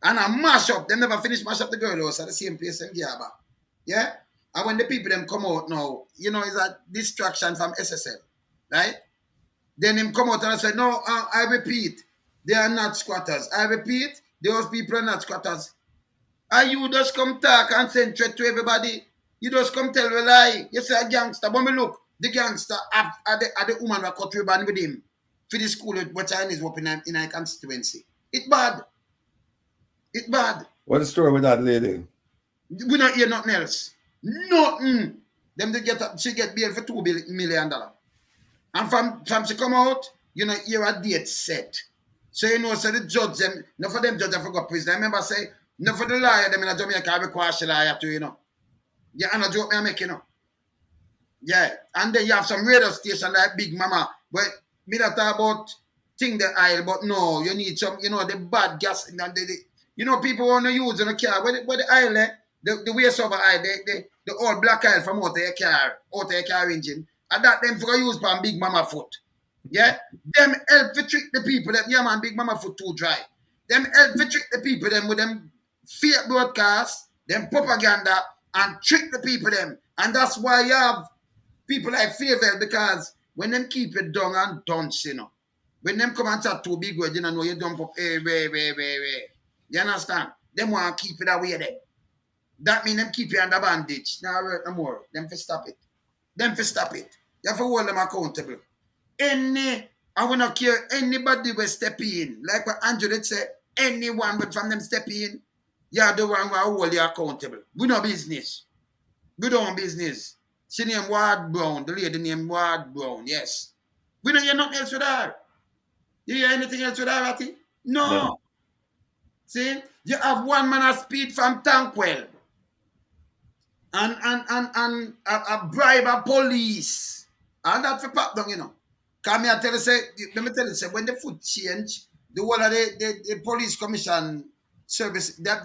And I mash up. They never finish mash up the girl house at the same place in Giaba. Yeah? And when the people them come out now, you know, it's a distraction from SSL. Right? Then him come out and I say, no, I repeat, they are not squatters. I repeat, those people are not squatters. And you just come talk and send threat to everybody. You just come tell a lie. You say a gangster. But me look, the gangster are the woman that cut ribbon with him for the school what Chinese open in a constituency. It's bad. It's bad. What's the story with that lady? We don't hear nothing else. Nothing. Them they she get bail for $2 million. And from she come out, you know, you're a date set. So you know, so the judge them, not for them judge I forgot prison. I remember say, not for the lawyer them in Jamaica, I require the lawyer too, you know. Yeah, and a joke me I make, you know. Yeah, and then you have some radio station like Big Mama, but me that talk about thing the aisle, but no, you need some, you know, the bad gas and you know, people want to use in a car. Where the aisle, the waste over aisle, the old black aisle from out of your car engine, and that them for use for Big Mama foot. Yeah, them help to trick the people. Them, yeah, man, Big Mama foot too dry. Them help to trick the people. Them with them fake broadcast, them propaganda, and trick the people. Them, and that's why you have people like Fayval, because when them keep it down and dunce, you know, when them come and chat too big word, you know, you dump up, way. You understand? Them want to keep it away there. That means them keep you under bandage. Now, no more. Them for stop it. Them for stop it. You have to hold them accountable. I will not care anybody will step in. Like what Andrew did say, anyone but from them step in, you're the one who will hold you accountable. We no business. We don't business. She named Ward Brown. The lady named Ward Brown. Yes. We don't hear nothing else with her. You hear anything else with her, Ratty? No. See? You have one man at speed from Tankwell. And a bribe a police. And that for pop down, you know. Come here, tell you, say, let me tell you, say, when the food change, the whole of the police commission service, that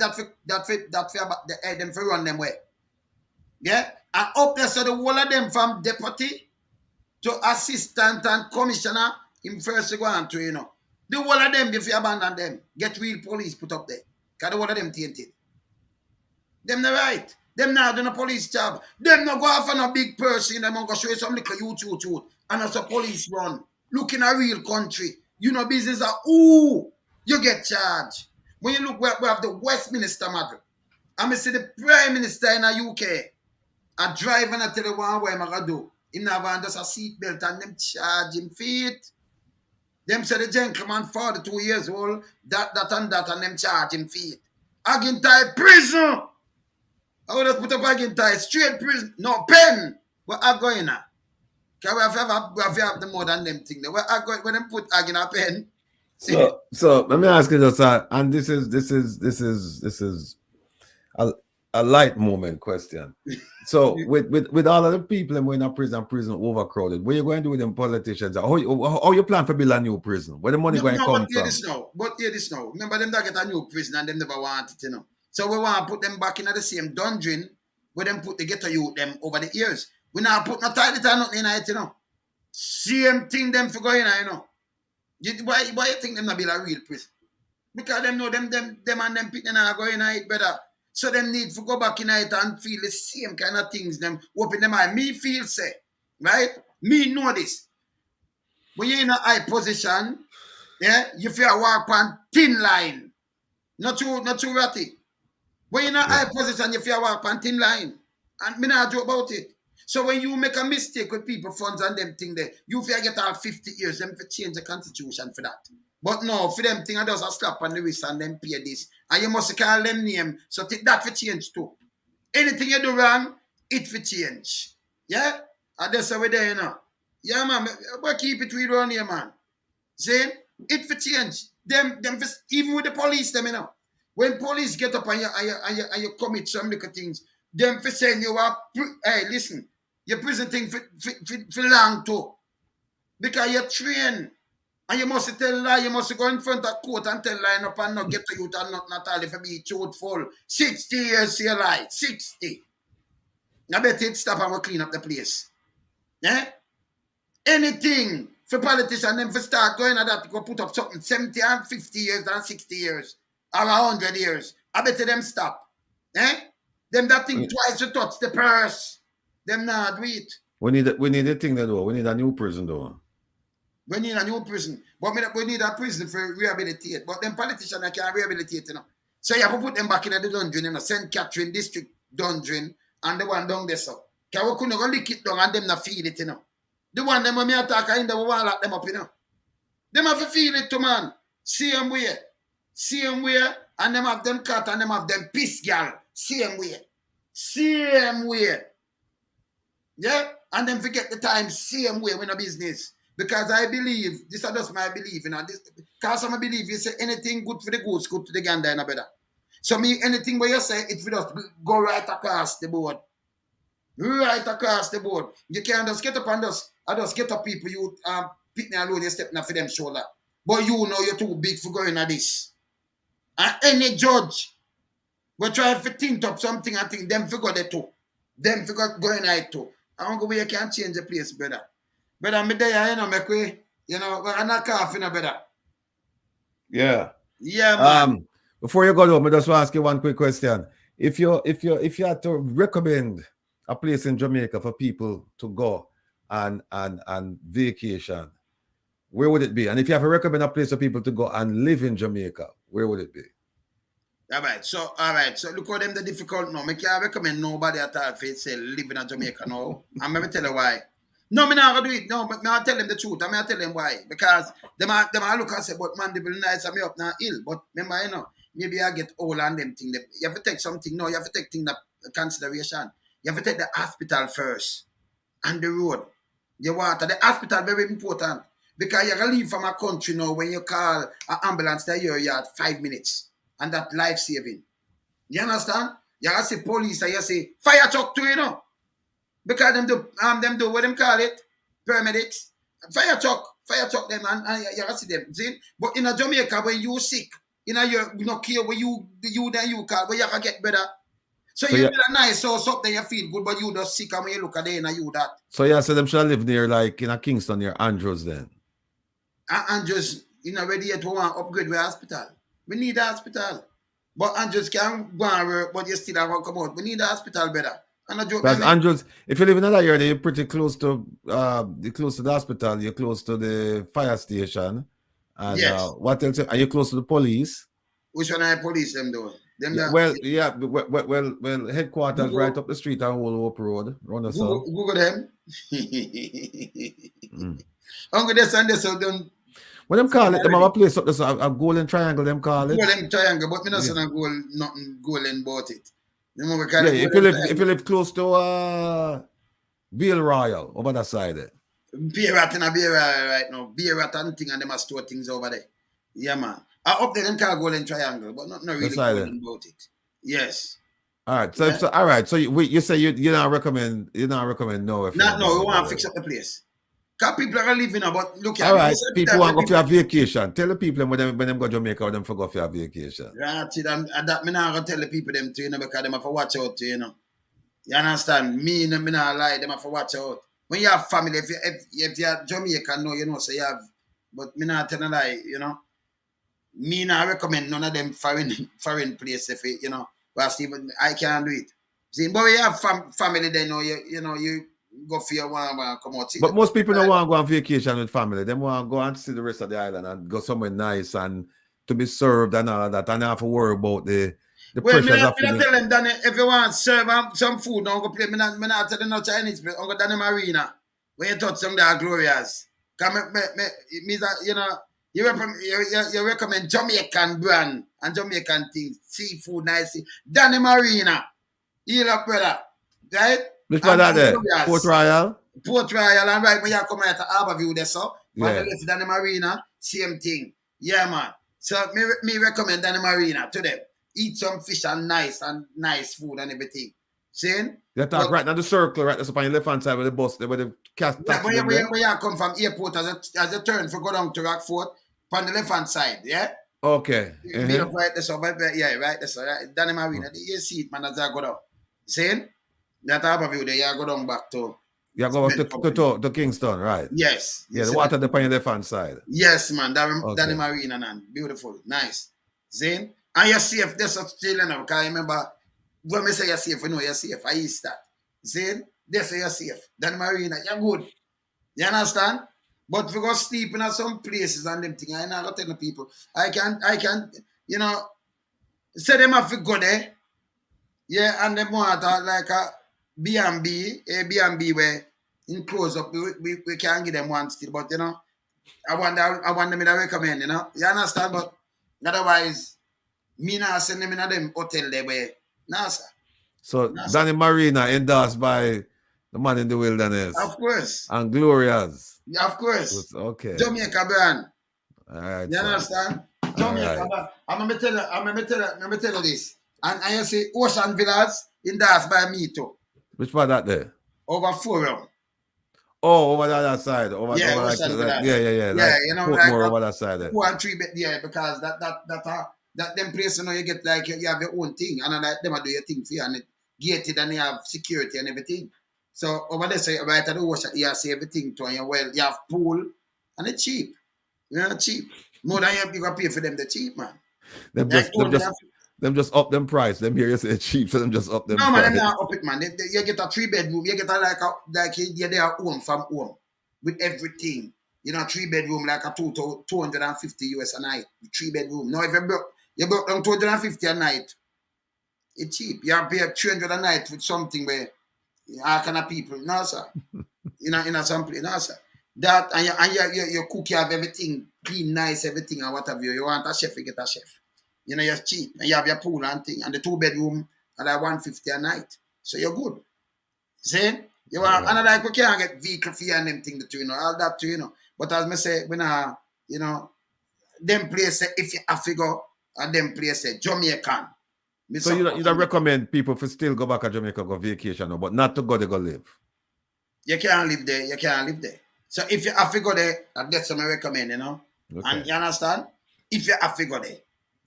them for run them way. Yeah? And up there, so the whole of them from deputy to assistant and commissioner, him first to go on to, you know. The whole of them, if you abandon them, get real police put up there. Because the whole of them tainted. Them not right. Them not doing a police job. Them not go off on a big person. Them going to show you some little youth. And as a police run. Look in a real country. You know business are, ooh, you get charged. When you look, we have the Westminster model. And I see the Prime Minister in the UK. A driver and I tell you what I'm going to do. Him have on just a seatbelt and them charge him feet. Them say the gentleman 42 years old, that and them charge him feet. Agintai prison. I would have put up Agintai straight prison. No, pen. But I go in now. Because we have the more than them thing. When them put Ag in a pen. So let me ask you this, and this is a light moment question. So with all of the people in a prison overcrowded, what are you going to do with them politicians? How you plan for build a new prison? Where the money going to come from? But hear this now. Remember them that get a new prison and them never want it, you know. So we want to put them back in the same dungeon where them put the ghetto youth them over the years. We not put no toilet or nothing in it, you know. Same thing them for going, you know. Why you think them not build a real prison? Because them know them and them people are going in it better. So them need to go back in it and feel the same kind of things them open them eye. Me feel say, right? Me know this. When you're in a high position, yeah, you feel walk on thin line. Not too ratty. When you're in a high position, you feel walk on thin line. And me not joke about it. So when you make a mistake with people funds and them thing there, you feel get all 50 years, them to change the constitution for that. But no, for them thing, I just a slap on the wrist and them pay this. And you must call them name. So take that for change too. Anything you do wrong, it for change. Yeah? And that's how we there, you know. Yeah, man. But keep it real around here, man. See? It for change. Them for, even with the police, them, you know. When police get up and you commit some little things, them for saying you are, hey, listen, your prison thing for long too. Because you're trained. And you must tell lie, you must go in front of court and tell line up and not get to you and not all if you be truthful. 60 years you lie. 60. I bet it stop and we'll clean up the place. Yeah? Anything for politicians, them for start going at that, go put up something 70 and 50 years and 60 years. Or 100 years. I bet them stop. Eh? Them that think twice to touch the purse. Them not do it. We need a thing to do. We need a new prison though. We need a new prison. But we need a prison for rehabilitate. But them politicians can't rehabilitate, you know. So you have to put them back in the dungeon, you know, St. Catherine District dungeon and the one down there, so. Because we couldn't go lick it down and them not feed it, you know. The one them when me attack in the we want to lock them up, you know. Them have to feed it to man. Same way. Same way. And them have them cat and them have them piss girl. Same way. Same way. Yeah? And then forget the time, same way, we no business. Because I believe, this is just my belief, you know, this, because I believe you say anything good for the goose, good to the gander, and better. So me, anything where you say, it will just go right across the board. Right across the board. You can't just get up and just get up people, you pick me alone, you step now for them shoulder. But you know you're too big for going at this. And any judge will try to think up something, I think them figure that too. Them figure going at it too. I don't go where you can't change the place, brother. But I'm there, you know, make way, you know, I'm not coughing, better. Yeah. Yeah, man. Before you go home, I just want to ask you one quick question. If you had to recommend a place in Jamaica for people to go and vacation, where would it be? And if you have to recommend a place for people to go and live in Jamaica, where would it be? All right, so look how them the difficult now. I can't recommend nobody at all for say live in Jamaica now. I'm gonna tell you why. No, I'm not gonna do it. No, but I'll tell them the truth. I'm gonna tell them why. Because them I look and say, but man, they will nice and me up now ill. But remember, you know, maybe I get old and them thing. You have to take something. No, you have to take things that consideration. You have to take the hospital first and the road. The water. The hospital very important. Because you're gonna leave from a country now when you call an ambulance there you had 5 minutes. And that life saving. You understand? You gotta say police and you say fire truck too, you know. Because them do what them call it, paramedics, fire truck them and you see them. See? But in a Jamaica when you sick, you know you not care where you call, where you can get better. So you feel nice, so something you feel good, but you just sick and when you look at it and you that. So yeah, so them should live near like in a Kingston near Andrews then. Andrews, you know, ready to want upgrade the hospital. We need a hospital. But Andrews can't go and work, but you still have to come out. We need a hospital better. Because Andrews, if you live in another area, you're pretty close to the hospital, you're close to the fire station. And yes. What else? Are you close to the police? Which one are the police them doing? Well, headquarters Google, right up the street on Old Hope Road. Google them. Uncle this and this done. What them call it? Them have a place up there, so a golden triangle, them call it. Golden triangle, but me not saying nothing golden about it. If you live close to Vale Royal, over that side there. Beer rat in a beer right now. Beer rat and thing and them are store things over there. Yeah, man. Up there them call golden triangle, but not really golden about it. Yes. All right. So all right. So you say you don't recommend no. We want to fix up the place. Because people are living about look at all right, people want to go for a vacation. Tell the people when them go to Jamaica, them for go for a vacation. Right, and that me not gonna tell the people them too, you know, because them have to watch out too, you know. You understand? Me not lie, them have to watch out. When you have family, if you're Jamaican, no, you know, so you have, but me not tell a lie, you know. Me not recommend none of them foreign place if it, you know. But Stephen, I can't do it. See, but when you have family, they know you go for your one come out. But most people don't want to go on vacation with family. They want to go and see the rest of the island and go somewhere nice and to be served and all that, and not have to worry about the pressures of it. Tell them, Danny, if you want to serve some food, don't go play. Me not tell them no Chinese place. Don't go Danny Marina. When you touch some, they are glorious. Come, you know, you recommend Jamaican brand and Jamaican things, seafood, nice. Danny Marina, you look brother, right? Which one are there? Port Royal? Port Royal, and right when you come out to Harborview there, so. Yeah. When you left Danny Marina, same thing. Yeah, man. So, me recommend Danny Marina to them. Eat some fish and nice food and everything. See? You talk right now the circle, right? That's up on your left hand side with the bus, where the cast. Yeah, when you come from airport as a turn for go down to Rockford, on the left hand side, yeah? Okay. Right there, so, yeah, right there, so, right? Danny Marina, you see it, man, as I go down. See? That Harborview there, you go down back to. You go to Kingston, right? Yes. Yeah, the water there on your left hand side. Yes, man. Danny Marina, man. Beautiful. Nice. Zane? And you're safe. That's what's chilling now. Because I remember when we say you're safe, we know you're safe. I used that. Zane? They say you're safe. Danny Marina, you're good. You understand? But if you go sleeping at some places and them things, I never tell the people. I can, you know, say them have to go there. Yeah, and them want like a B&B where in close up we can give them one still, but you know, I want them to recommend, you know. You understand? But otherwise, me not send them in a them hotel there where sir. So Danny Marina endorsed by The man in the wilderness. Of course. And glorious. Yeah, of course. Okay. Jamaica brand. All right. You understand? Jamaica brand. I'm gonna tell you this. And you see Ocean Villas in that's by me too. Which part that there? Over Forum. Oh, over the other side. Over Yeah, like, Ocean like, Villas. yeah. Yeah, like like more over that side there. 2 and 3 bed, yeah, because that them place, you get like you have your own thing, and like them do your thing for you, and it gated, and you have security and everything. So over there, so right at the ocean, you see everything to, and you have pool, and it's cheap. Cheap. More than you gotta pay for them, the cheap, man. Them just up them price. Them here you say cheap, so them just up them price. Man, them not up it, man. You get a 3-bedroom, you get like you're there home from home with everything. 3-bedroom like a 250 US a night. 3-bedroom. Now if you broke down 250 a night, it's cheap. You have to pay 300 a night with something where all kind of people. No, sir. in some place, no, sir. That and you cook, you have everything clean, nice, everything and whatever. You want a chef, you get a chef. You're cheap. And you have your pool and thing. And the 2-bedroom are like 150 a night. So you're good. See? You want and like we can't get vehicle fee and them thing too, all that too, But as I say, when them places, if you have to go, and them places, Jamaican. So you don't recommend people to still go back to Jamaica, go vacation, but not to go there, go live? You can't live there. You can't live there. So if you have to go there, that's what I recommend, Okay. And you understand? If you have to go there,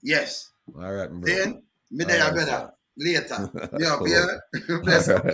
yes. All right, bro. Then, me there, brother. Later. Yeah, bless up.